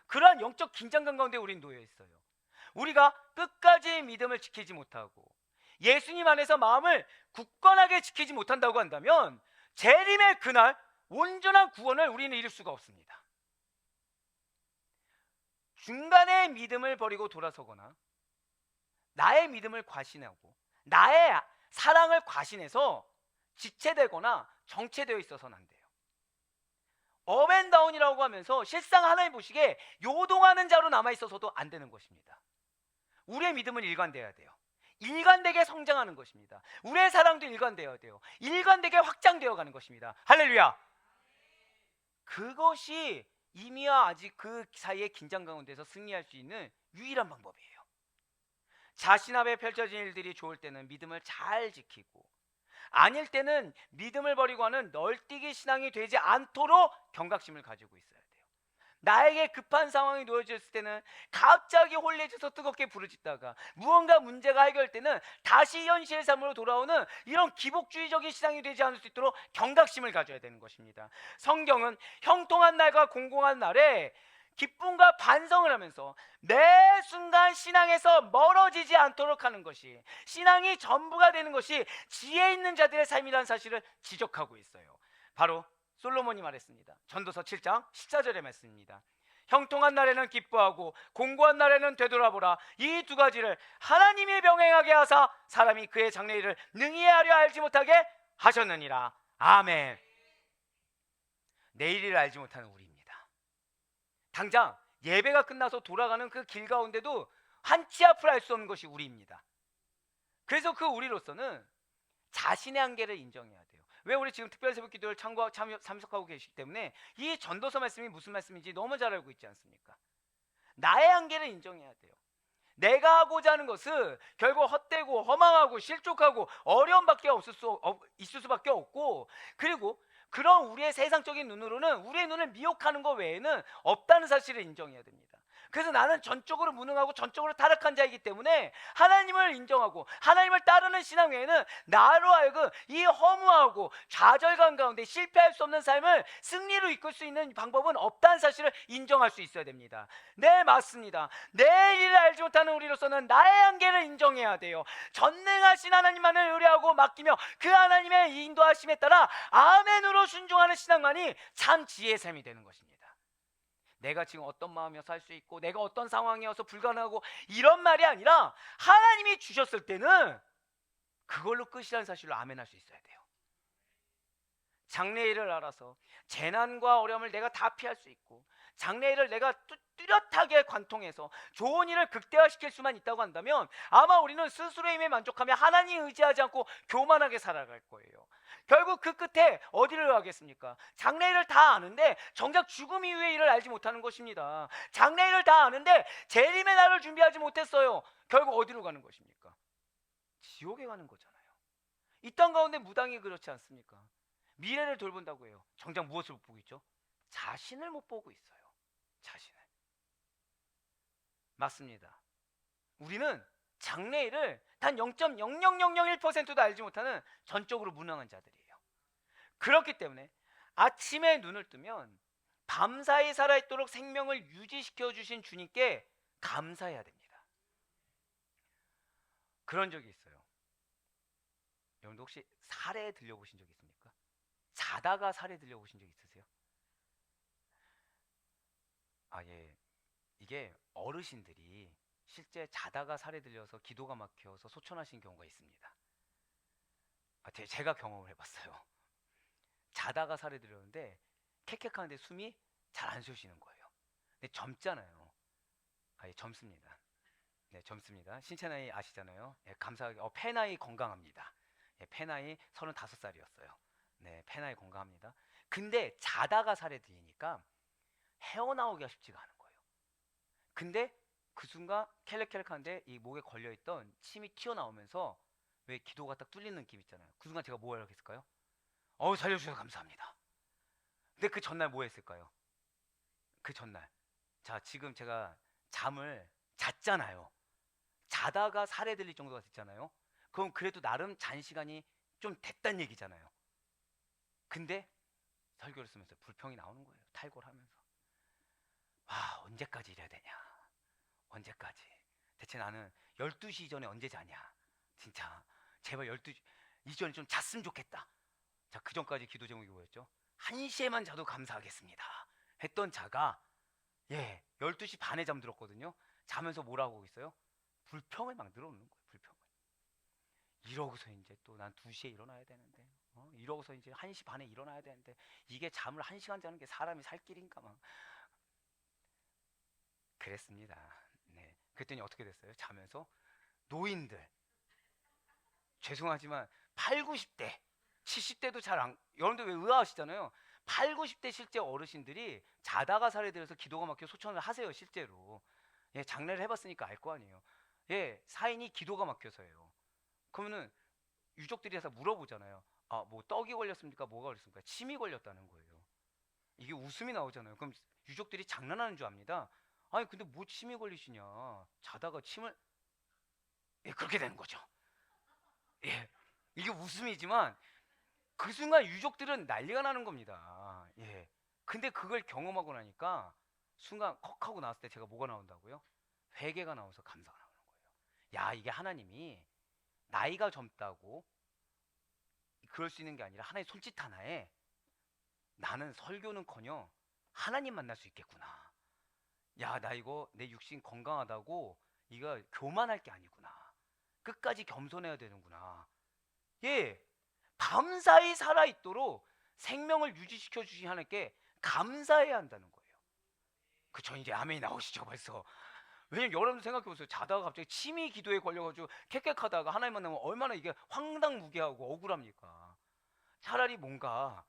그러한 영적 긴장감 가운데 우리는 놓여 있어요. 우리가 끝까지 믿음을 지키지 못하고 예수님 안에서 마음을 굳건하게 지키지 못한다고 한다면 재림의 그날 온전한 구원을 우리는 이룰 수가 없습니다. 중간에 믿음을 버리고 돌아서거나 나의 믿음을 과신하고 나의 사랑을 과신해서 지체되거나 정체되어 있어서는 안 돼요. 업앤다운이라고 하면서 실상 하나님 보시기에 요동하는 자로 남아있어서도 안 되는 것입니다. 우리의 믿음은 일관되어야 돼요. 일관되게 성장하는 것입니다. 우리의 사랑도 일관되어야 돼요. 일관되게 확장되어 가는 것입니다. 할렐루야. 그것이 이미와 아직 그 사이의 긴장 가운데서 승리할 수 있는 유일한 방법이에요. 자신 앞에 펼쳐진 일들이 좋을 때는 믿음을 잘 지키고, 아닐 때는 믿음을 버리고 하는 널뛰기 신앙이 되지 않도록 경각심을 가지고 있어야 돼요. 나에게 급한 상황이 놓여졌을 때는 갑자기 홀리해져서 뜨겁게 부르짖다가 무언가 문제가 해결될 때는 다시 현실 삶으로 돌아오는 이런 기복주의적인 신앙이 되지 않을 수 있도록 경각심을 가져야 되는 것입니다. 성경은 형통한 날과 공공한 날에 기쁨과 반성을 하면서 매 순간 신앙에서 멀어지지 않도록 하는 것이, 신앙이 전부가 되는 것이 지혜 있는 자들의 삶이라는 사실을 지적하고 있어요. 바로 솔로몬이 말했습니다. 전도서 7장 14절의 말씀입니다. 형통한 날에는 기뻐하고 공고한 날에는 되돌아보라. 이 두 가지를 하나님이 병행하게 하사 사람이 그의 장래일을 능히 하려 알지 못하게 하셨느니라. 아멘. 내일을 알지 못하는 우리입니다. 당장 예배가 끝나서 돌아가는 그 길 가운데도 한치 앞을 알 수 없는 것이 우리입니다. 그래서 그 우리로서는 자신의 한계를 인정해야 돼요. 왜 우리 지금 특별 새벽 기도를 참석하고 계시기 때문에 이 전도서 말씀이 무슨 말씀인지 너무 잘 알고 있지 않습니까? 나의 한계를 인정해야 돼요. 내가 하고자 하는 것은 결국 헛되고 허망하고 실족하고 어려움밖에 있을 수밖에 없고, 그리고 그런 우리의 세상적인 눈으로는 우리의 눈을 미혹하는 것 외에는 없다는 사실을 인정해야 됩니다. 그래서 나는 전적으로 무능하고 전적으로 타락한 자이기 때문에 하나님을 인정하고 하나님을 따르는 신앙 외에는 나로 하여금 이 허무하고 좌절감 가운데 실패할 수 없는 삶을 승리로 이끌 수 있는 방법은 없다는 사실을 인정할 수 있어야 됩니다. 네, 맞습니다. 내 일을 알지 못하는 우리로서는 나의 한계를 인정해야 돼요. 전능하신 하나님만을 의뢰하고 맡기며 그 하나님의 인도하심에 따라 아멘으로 순종하는 신앙만이 참 지혜의 삶이 되는 것입니다. 내가 지금 어떤 마음이어서 할 수 있고 내가 어떤 상황이어서 불가능하고 이런 말이 아니라 하나님이 주셨을 때는 그걸로 끝이라는 사실로 아멘할 수 있어야 돼요. 장래일을 알아서 재난과 어려움을 내가 다 피할 수 있고 장래일을 내가 뚜렷하게 관통해서 좋은 일을 극대화시킬 수만 있다고 한다면 아마 우리는 스스로의 힘에 만족하며 하나님 의지하지 않고 교만하게 살아갈 거예요. 결국 그 끝에 어디를 가겠습니까? 장래일을 다 아는데 정작 죽음 이후의 일을 알지 못하는 것입니다. 장래일을 다 아는데 재림의 날을 준비하지 못했어요. 결국 어디로 가는 것입니까? 지옥에 가는 거잖아요. 이 땅 가운데 무당이 그렇지 않습니까? 미래를 돌본다고 해요. 정작 무엇을 못 보고 있죠? 자신을 못 보고 있어요. 자신을. 맞습니다. 우리는 장래일을 단 0.00001%도 알지 못하는 전적으로 무능한 자들이에요. 그렇기 때문에 아침에 눈을 뜨면 밤사이 살아있도록 생명을 유지시켜 주신 주님께 감사해야 됩니다. 그런 적이 있어요. 여러분도 혹시 사례 들려보신 적 있습니까? 자다가 사례 들려보신 적 있으세요? 아, 예. 이게 어르신들이 실제 자다가 사례 들려서 기도가 막혀서 소천하신 경우가 있습니다. 제가 경험을 해봤어요. 자다가 사례 들렸는데 캑캑하는데 숨이 잘 안 쉬시는 거예요. 근데 젊잖아요. 예, 젊습니다. 네, 젊습니다. 신체 나이 아시잖아요. 예, 감사하게 폐 나이 건강합니다. 예, 폐 나이 35살이었어요. 네, 폐 나이 건강합니다. 근데 자다가 사례 들리니까 헤어나오기가 쉽지가 않은 거예요. 근데 그 순간 켈렉켈렉하는데 이 목에 걸려있던 침이 튀어나오면서 왜 기도가 딱 뚫리는 느낌 있잖아요. 그 순간 제가 뭐 하려고 했을까요? 살려주셔서 감사합니다. 근데 그 전날 뭐 했을까요? 그 전날 자, 지금 제가 잠을 잤잖아요. 자다가 사례 들릴 정도가 됐잖아요. 그럼 그래도 나름 잔 시간이 좀 됐단 얘기잖아요. 근데 설교를 쓰면서 불평이 나오는 거예요. 탈골 하면서. 와, 언제까지 이래야 되냐. 언제까지. 대체 나는 12시 이전에 언제 자냐. 진짜 제발 12시 이전에 좀 잤으면 좋겠다. 자, 그 전까지 기도 제목이 뭐였죠? 1시에만 자도 감사하겠습니다 했던 자가 12시 반에 잠들었거든요. 자면서 뭐라고 하고 있어요? 불평을 막 늘어놓는 거예요. 불평을. 이러고서 이제 또 난 2시에 일어나야 되는데 이러고서 이제 1시 반에 일어나야 되는데 이게 잠을 1시간 자는 게 사람이 살 길인가 막 그랬습니다. 네. 그랬더니 어떻게 됐어요? 자면서 노인들 죄송하지만 8, 90대 70대도 잘 안, 여러분들 왜 의아하시잖아요. 8, 90대 실제 어르신들이 자다가 사례 들어서 기도가 막혀 소천을 하세요. 실제로. 예, 장례를 해봤으니까 알 거 아니에요. 예, 사인이 기도가 막혀서예요. 그러면은 유족들이 해서 물어보잖아요. 뭐 떡이 걸렸습니까? 뭐가 걸렸습니까? 침이 걸렸다는 거예요. 이게 웃음이 나오잖아요. 그럼 유족들이 장난하는 줄 압니다. 아니 근데 뭐 침이 걸리시냐? 자다가 침을 예, 그렇게 되는 거죠. 예, 이게 웃음이지만 그 순간 유족들은 난리가 나는 겁니다. 예, 근데 그걸 경험하고 나니까 순간 컥 하고 나왔을 때 제가 뭐가 나온다고요? 회개가 나와서 감사가 나오는 거예요. 야, 이게 하나님이 나이가 젊다고 그럴 수 있는 게 아니라 하나의 손짓 하나에 나는 설교는커녕 하나님 만날 수 있겠구나. 야, 나 이거 내 육신 건강하다고 이거 교만할 게 아니구나. 끝까지 겸손해야 되는구나. 예, 밤사이 살아있도록 생명을 유지시켜 주신 하나님께 감사해야 한다는 거예요. 그쵸, 이제 아멘이 나오시죠 벌써. 왜냐면 여러분 생각해 보세요. 자다가 갑자기 침이 기도에 걸려가지고 캑캑하다가 하나님 만나면 얼마나 이게 황당무계하고 억울합니까. 차라리 뭔가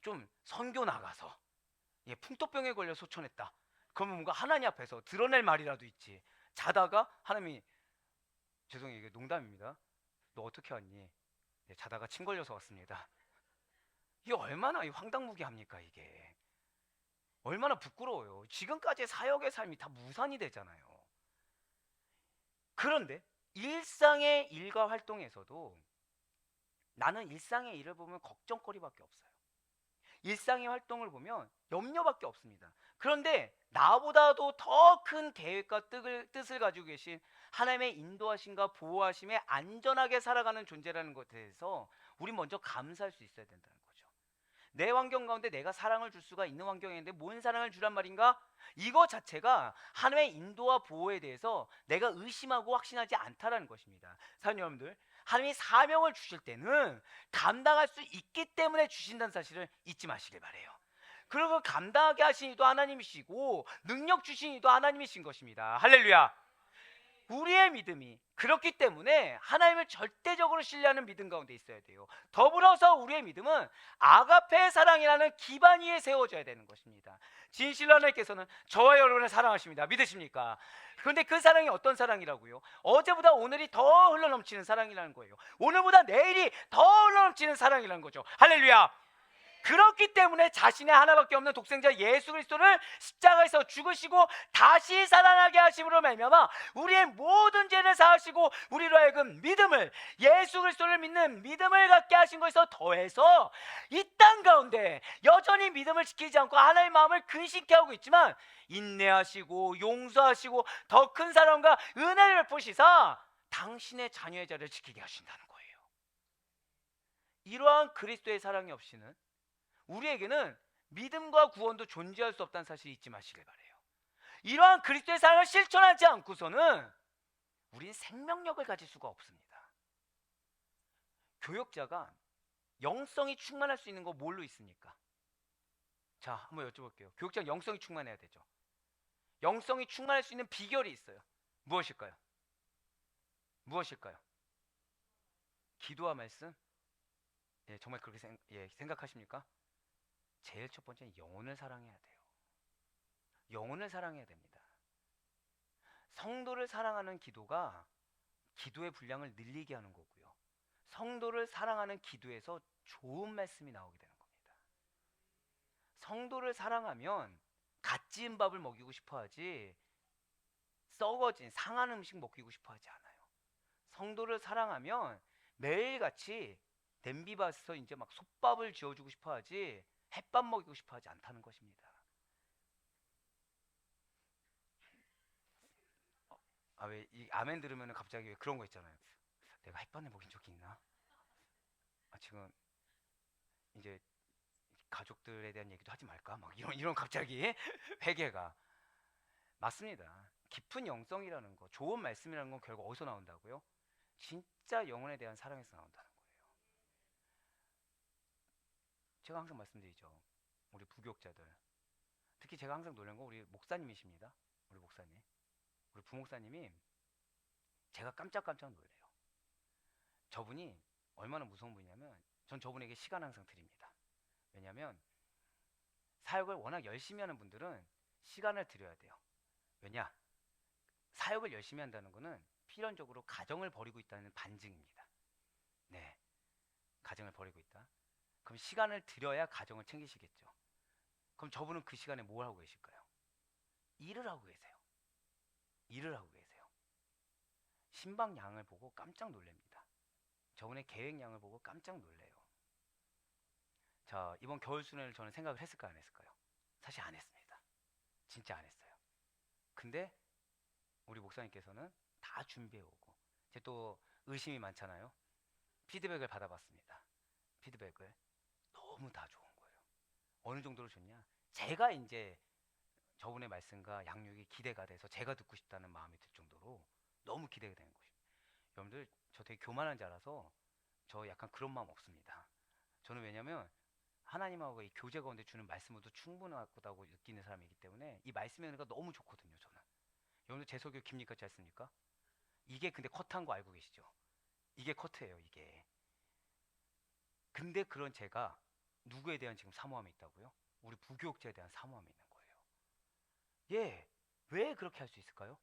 좀 선교 나가서 예, 풍토병에 걸려 소천했다. 그러면 뭔가 하나님 앞에서 드러낼 말이라도 있지. 자다가 하나님이 죄송해요, 이게 농담입니다. 너 어떻게 왔니? 네, 자다가 침 걸려서 왔습니다. 이게 얼마나 황당무계합니까 이게. 얼마나 부끄러워요. 지금까지의 사역의 삶이 다 무산이 되잖아요. 그런데 일상의 일과 활동에서도 나는 일상의 일을 보면 걱정거리밖에 없어요. 일상의 활동을 보면 염려밖에 없습니다. 그런데 나보다도 더 큰 계획과 뜻을 가지고 계신 하나님의 인도하심과 보호하심에 안전하게 살아가는 존재라는 것에 대해서 우리 먼저 감사할 수 있어야 된다는 거죠. 내 환경 가운데 내가 사랑을 줄 수가 있는 환경인데 뭔 사랑을 주란 말인가? 이거 자체가 하나님의 인도와 보호에 대해서 내가 의심하고 확신하지 않다라는 것입니다. 사랑하는 여러분들, 하나님이 사명을 주실 때는 감당할 수 있기 때문에 주신다는 사실을 잊지 마시길 바래요. 그리고 감당하게 하신 이도 하나님이시고 능력 주신 이도 하나님이신 것입니다. 할렐루야. 우리의 믿음이 그렇기 때문에 하나님을 절대적으로 신뢰하는 믿음 가운데 있어야 돼요. 더불어서 우리의 믿음은 아가페 사랑이라는 기반 위에 세워져야 되는 것입니다. 진실로 하나님께서는 저와 여러분을 사랑하십니다. 믿으십니까? 그런데 그 사랑이 어떤 사랑이라고요? 어제보다 오늘이 더 흘러넘치는 사랑이라는 거예요. 오늘보다 내일이 더 흘러넘치는 사랑이라는 거죠. 할렐루야. 그렇기 때문에 자신의 하나밖에 없는 독생자 예수 그리스도를 십자가에서 죽으시고 다시 살아나게 하심으로 말미암아 우리의 모든 죄를 사하시고 우리로 하여금 믿음을, 예수 그리스도를 믿는 믿음을 갖게 하신 것에서 더해서 이 땅 가운데 여전히 믿음을 지키지 않고 하나님의 마음을 근심케 하고 있지만 인내하시고 용서하시고 더 큰 사랑과 은혜를 베푸시사 당신의 자녀의 자를 지키게 하신다는 거예요. 이러한 그리스도의 사랑이 없이는 우리에게는 믿음과 구원도 존재할 수 없다는 사실 잊지 마시길 바래요. 이러한 그리스도의 사랑을 실천하지 않고서는 우린 생명력을 가질 수가 없습니다. 교역자가 영성이 충만할 수 있는 거 뭘로 있습니까? 자, 한번 여쭤볼게요. 교역자가 영성이 충만해야 되죠. 영성이 충만할 수 있는 비결이 있어요. 무엇일까요? 무엇일까요? 기도와 말씀? 예, 정말 그렇게 생각하십니까? 제일 첫 번째는 영혼을 사랑해야 돼요. 영혼을 사랑해야 됩니다. 성도를 사랑하는 기도가 기도의 분량을 늘리게 하는 거고요. 성도를 사랑하는 기도에서 좋은 말씀이 나오게 되는 겁니다. 성도를 사랑하면 갓 지은 밥을 먹이고 싶어 하지 썩어진 상한 음식 먹이고 싶어 하지 않아요. 성도를 사랑하면 매일같이 냄비밭에서 이제 막 솥밥을 지어주고 싶어 하지 햇밥 먹이고 싶어 하지 않다는 것입니다. 왜 이 아멘 들으면 갑자기 왜 그런 거 있잖아요. 내가 햇반을 먹인 적이 있나? 지금 이제 가족들에 대한 얘기도 하지 말까? 막 이런 갑자기 회개가 맞습니다. 깊은 영성이라는 거, 좋은 말씀이라는 건 결국 어디서 나온다고요? 진짜 영혼에 대한 사랑에서 나온다는 거예요. 제가 항상 말씀드리죠. 우리 부교육자들, 특히 제가 항상 놀란 건 우리 목사님이십니다. 우리 목사님, 우리 부목사님이 제가 깜짝깜짝 놀래요. 저분이 얼마나 무서운 분이냐면 전 저분에게 시간 항상 드립니다. 왜냐하면 사역을 워낙 열심히 하는 분들은 시간을 드려야 돼요. 왜냐? 사역을 열심히 한다는 것은 필연적으로 가정을 버리고 있다는 반증입니다. 네, 가정을 버리고 있다. 그럼 시간을 드려야 가정을 챙기시겠죠. 그럼 저분은 그 시간에 뭘 하고 계실까요? 일을 하고 계세요. 일을 하고 계세요. 신방양을 보고 깜짝 놀랍니다. 저분의 계획량을 보고 깜짝 놀래요. 자, 이번 겨울 수련을 저는 생각을 했을까요, 안 했을까요? 사실 안 했습니다. 진짜 안 했어요. 근데 우리 목사님께서는 다 준비해 오고, 제 또 의심이 많잖아요. 피드백을 받아봤습니다. 피드백을 너무 다 좋은 거예요. 어느 정도로 좋냐? 제가 이제 저분의 말씀과 양육이 기대가 돼서 제가 듣고 싶다는 마음이 들 정도로 너무 기대가 되는 것입니다. 여러분들, 저 되게 교만한 자라서 저 약간 그런 마음 없습니다. 저는 왜냐면 하나님하고 이 교제 가운데 주는 말씀으로도 충분하다고 느끼는 사람이기 때문에 이 말씀의 은혜가 너무 좋거든요. 저는. 여러분들 제 설교 깁니까 짧습니까? 이게 근데 컷한 거 알고 계시죠? 이게 커트예요. 이게. 근데 그런 제가 누구에 대한 지금 사모함이 있다고요? 우리 부교육자에 대한 사모함이 있는 거예요. 예, 왜 그렇게 할 수 있을까요?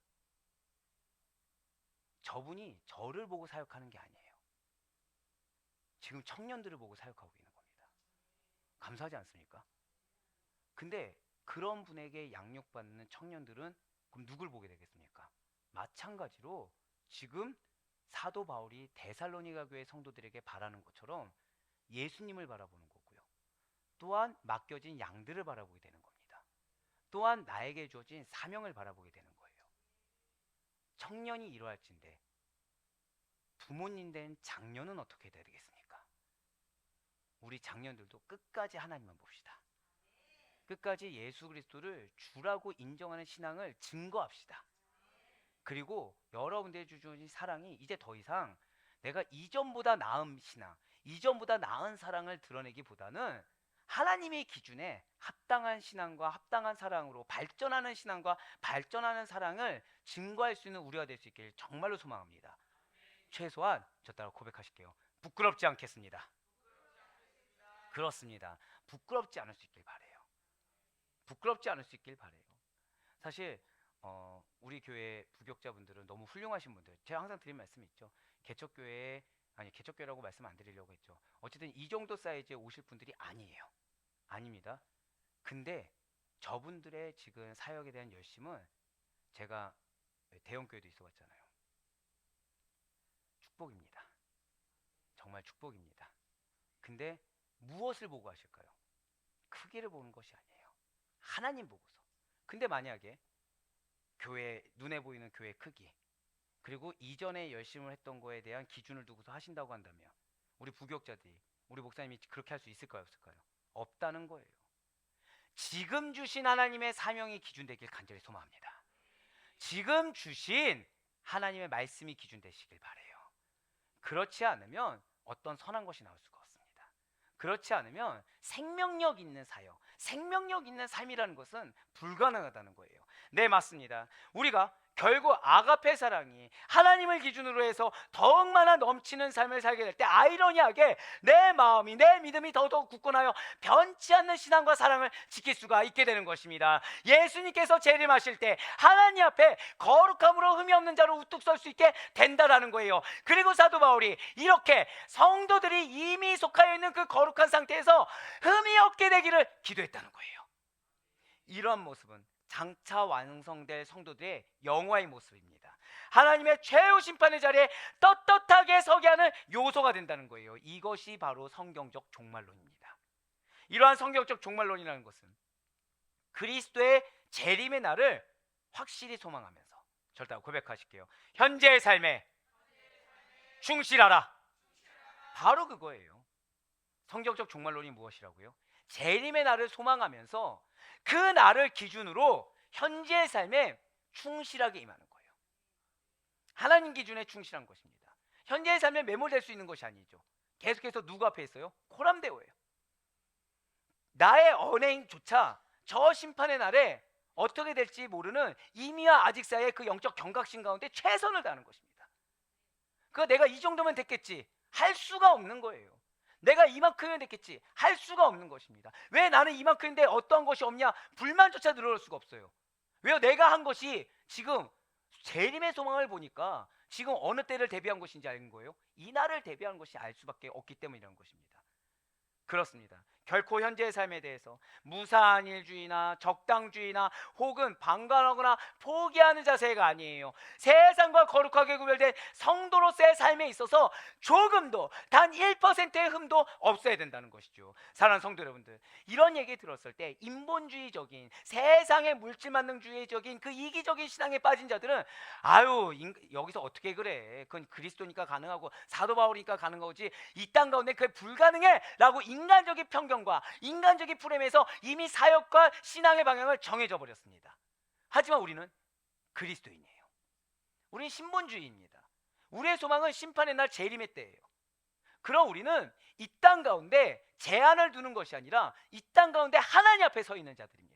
저분이 저를 보고 사역하는 게 아니에요. 지금 청년들을 보고 사역하고 있는 겁니다. 감사하지 않습니까? 근데 그런 분에게 양육받는 청년들은 그럼 누굴 보게 되겠습니까? 마찬가지로 지금 사도 바울이 데살로니가 교회 성도들에게 바라는 것처럼 예수님을 바라보는 거고요. 또한 맡겨진 양들을 바라보게 되는 겁니다. 또한 나에게 주어진 사명을 바라보게 되는 거예요. 청년이 이러할진대 부모님 된 장년은 어떻게 해야 되겠습니까? 우리 장년들도 끝까지 하나님만 봅시다. 끝까지 예수 그리스도를 주라고 인정하는 신앙을 증거합시다. 그리고 여러분들의 주신 사랑이 이제 더 이상 내가 이전보다 나은 신앙, 이전보다 나은 사랑을 드러내기보다는 하나님의 기준에 합당한 신앙과 합당한 사랑으로 발전하는 신앙과 발전하는 사랑을 증거할 수 있는 우리가 될 수 있길 정말로 소망합니다. 최소한 저 따라 고백하실게요. 부끄럽지 않겠습니다. 그렇습니다. 부끄럽지 않을 수 있길 바래요. 부끄럽지 않을 수 있길 바래요. 사실 우리 교회 부교육자분들은 너무 훌륭하신 분들. 제가 항상 드린 말씀이 있죠. 개척교회에 개척교회라고 말씀 안 드리려고 했죠. 어쨌든 이 정도 사이즈에 오실 분들이 아니에요. 아닙니다. 근데 저분들의 지금 사역에 대한 열심은 제가 대형교회도 있어봤잖아요. 축복입니다. 정말 축복입니다. 근데 무엇을 보고 하실까요? 크기를 보는 것이 아니에요. 하나님 보고서. 근데 만약에 교회, 눈에 보이는 교회 크기, 그리고 이전에 열심을 했던 거에 대한 기준을 두고서 하신다고 한다면 우리 부교육자들이, 우리 목사님이 그렇게 할 수 있을까요, 없을까요? 없다는 거예요. 지금 주신 하나님의 사명이 기준 되길 간절히 소망합니다. 지금 주신 하나님의 말씀이 기준 되시길 바래요. 그렇지 않으면 어떤 선한 것이 나올 수가 없습니다. 그렇지 않으면 생명력 있는 사역, 생명력 있는 삶이라는 것은 불가능하다는 거예요. 네, 맞습니다. 우리가 결국 아가페 사랑이 하나님을 기준으로 해서 더욱 많아 넘치는 삶을 살게 될 때 아이러니하게 내 마음이, 내 믿음이 더더욱 굳건하여 변치 않는 신앙과 사랑을 지킬 수가 있게 되는 것입니다. 예수님께서 재림하실 때 하나님 앞에 거룩함으로 흠이 없는 자로 우뚝 설 수 있게 된다라는 거예요. 그리고 사도 바울이 이렇게 성도들이 이미 속하여 있는 그 거룩한 상태에서 흠이 없게 되기를 기도했다는 거예요. 이러한 모습은 장차 완성될 성도들의 영화의 모습입니다. 하나님의 최후 심판의 자리에 떳떳하게 서게 하는 요소가 된다는 거예요. 이것이 바로 성경적 종말론입니다. 이러한 성경적 종말론이라는 것은 그리스도의 재림의 날을 확실히 소망하면서 절대 고백하실게요. 현재의 삶에 충실하라. 바로 그거예요. 성경적 종말론이 무엇이라고요? 재림의 날을 소망하면서 그 날을 기준으로 현재의 삶에 충실하게 임하는 거예요. 하나님 기준에 충실한 것입니다. 현재의 삶에 매몰될 수 있는 것이 아니죠. 계속해서 누구 앞에 있어요? 코람데오예요. 나의 언행조차 저 심판의 날에 어떻게 될지 모르는 이미와 아직 사이의 그 영적 경각심 가운데 최선을 다하는 것입니다. 내가 이 정도면 됐겠지 할 수가 없는 거예요. 내가 이만큼이면 됐겠지 할 수가 없는 것입니다. 왜 나는 이만큼인데 어떠한 것이 없냐? 불만조차 늘어날 수가 없어요. 왜요? 내가 한 것이 지금 재림의 소망을 보니까 지금 어느 때를 대비한 것인지 아는 거예요. 이 날을 대비한 것이 알 수밖에 없기 때문이라는 것입니다. 그렇습니다. 결코 현재의 삶에 대해서 무사한 일주의나 적당주의나 혹은 방관하거나 포기하는 자세가 아니에요. 세상과 거룩하게 구별된 성도로서의 삶에 있어서 조금도 단 1%의 흠도 없어야 된다는 것이죠. 사랑하는 성도 여러분들, 이런 얘기 들었을 때 인본주의적인 세상의 물질만능주의적인 그 이기적인 신앙에 빠진 자들은 아유 여기서 어떻게 그래, 그건 그리스도니까 가능하고 사도 바울이니까 가능한 거지 이 땅 가운데 그게 불가능해 라고 인간적인 편견과 인간적인 프레임에서 이미 사역과 신앙의 방향을 정해져 버렸습니다. 하지만 우리는 그리스도인이에요. 우리는 신본주의입니다. 우리의 소망은 심판의 날 재림의 때예요. 그럼 우리는 이 땅 가운데 제한을 두는 것이 아니라 이 땅 가운데 하나님 앞에 서 있는 자들입니다.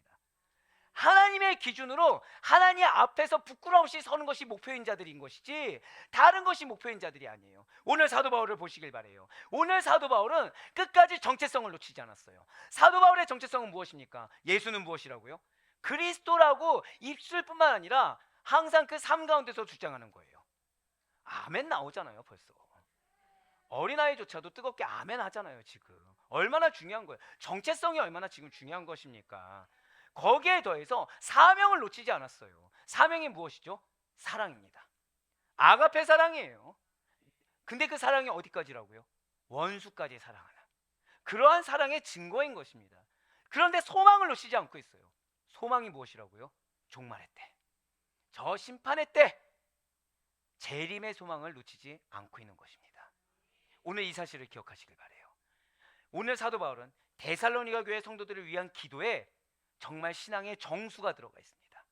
하나님의 기준으로 하나님 앞에서 부끄러움 없이 서는 것이 목표인 자들인 것이지 다른 것이 목표인 자들이 아니에요. 오늘 사도 바울을 보시길 바래요. 오늘 사도 바울은 끝까지 정체성을 놓치지 않았어요. 사도 바울의 정체성은 무엇입니까? 예수는 무엇이라고요? 그리스도라고 입술뿐만 아니라 항상 그 삶 가운데서 주장하는 거예요. 아멘 나오잖아요. 벌써 어린아이조차도 뜨겁게 아멘 하잖아요. 지금 얼마나 중요한 거예요. 정체성이 얼마나 지금 중요한 것입니까? 거기에 더해서 사명을 놓치지 않았어요. 사명이 무엇이죠? 사랑입니다. 아가페 사랑이에요. 근데 그 사랑이 어디까지라고요? 원수까지 사랑하는 그러한 사랑의 증거인 것입니다. 그런데 소망을 놓치지 않고 있어요. 소망이 무엇이라고요? 종말의 때, 저 심판의 때 재림의 소망을 놓치지 않고 있는 것입니다. 오늘 이 사실을 기억하시길 바래요. 오늘 사도 바울은 데살로니가 교회 성도들을 위한 기도에 정말 신앙의 정수가 들어가 있습니다.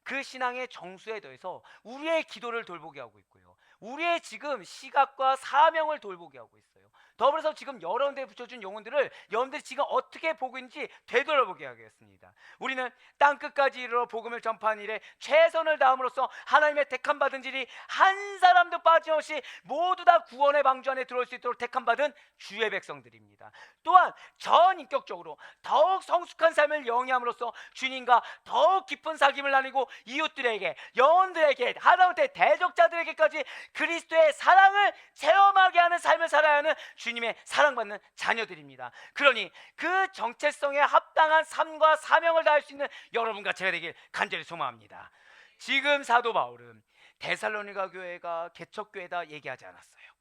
그 신앙의 정수에 더해서 우리의 기도를 돌보게 하고 있고요. 우리의 지금 시각과 사명을 돌보게 하고 있어요. 더불어서 지금 여러분들에 붙여준 영혼들을 여러분들이 지금 어떻게 보고 있는지 되돌아보게 하겠습니다. 우리는 땅끝까지 이르러 복음을 전파하는 일에 최선을 다함으로써 하나님의 택함 받은 자들이 한 사람도 빠짐없이 모두 다 구원의 방주 안에 들어올 수 있도록 택함 받은 주의 백성들입니다. 또한 전인격적으로 더욱 성숙한 삶을 영위함으로써 주님과 더욱 깊은 사귐을 나누고 이웃들에게, 영혼들에게, 하다못해 대적자들에게까지 그리스도의 사랑을 체험하게 하는 삶을 살아야 하는 주님의 사랑받는 자녀들입니다. 그러니 그 정체성에 합당한 삶과 사명을 다할 수 있는 여러분과 제가 되길 간절히 소망합니다. 지금 사도 바울은 데살로니가 교회가 개척교회다 얘기하지 않았어요.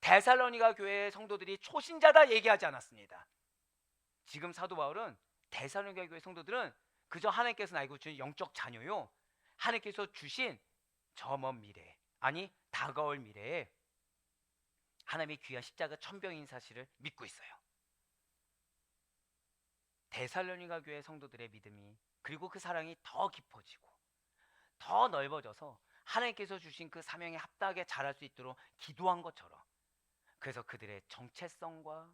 데살로니가 교회의 성도들이 초신자다 얘기하지 않았습니다. 지금 사도 바울은 데살로니가 교회 성도들은 그저 하나님께서 알고 주신 영적 자녀요, 하나님께서 주신 저 먼 미래, 아니 다가올 미래에 하나님의 귀한 십자가 천병인 사실을 믿고 있어요. 데살로니가 교회 성도들의 믿음이 그리고 그 사랑이 더 깊어지고 더 넓어져서 하나님께서 주신 그 사명에 합당하게 자랄 수 있도록 기도한 것처럼, 그래서 그들의 정체성과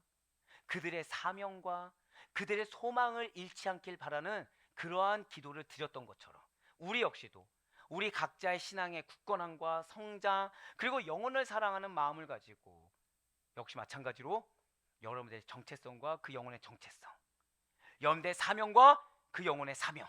그들의 사명과 그들의 소망을 잃지 않길 바라는 그러한 기도를 드렸던 것처럼 우리 역시도 우리 각자의 신앙의 굳건함과 성장 그리고 영혼을 사랑하는 마음을 가지고 역시 마찬가지로 여러분들의 정체성과 그 영혼의 정체성, 여러분들의 사명과 그 영혼의 사명,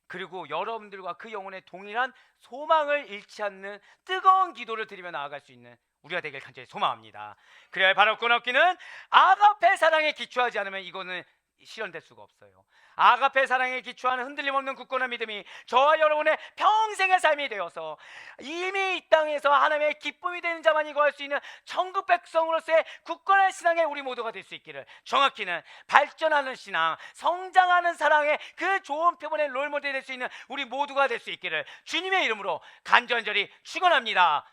그리고 여러분들과 그 영혼의 동일한 소망을 잃지 않는 뜨거운 기도를 드리며 나아갈 수 있는 우리가 되길 간절히 소망합니다. 그래야 할 바로 끊었기는 아가페 사랑에 기초하지 않으면 이거는 실현될 수가 없어요. 아가페 사랑에 기초하는 흔들림 없는 굳건한 믿음이 저와 여러분의 평생의 삶이 되어서 이미 이 땅에서 하나님의 기쁨이 되는 자만이 거할 수 있는 천국 백성으로서의 굳건한 신앙에 우리 모두가 될 수 있기를, 정확히는 발전하는 신앙, 성장하는 사랑의 그 좋은 표본의 롤모델이 될 수 있는 우리 모두가 될 수 있기를 주님의 이름으로 간절히 축원합니다.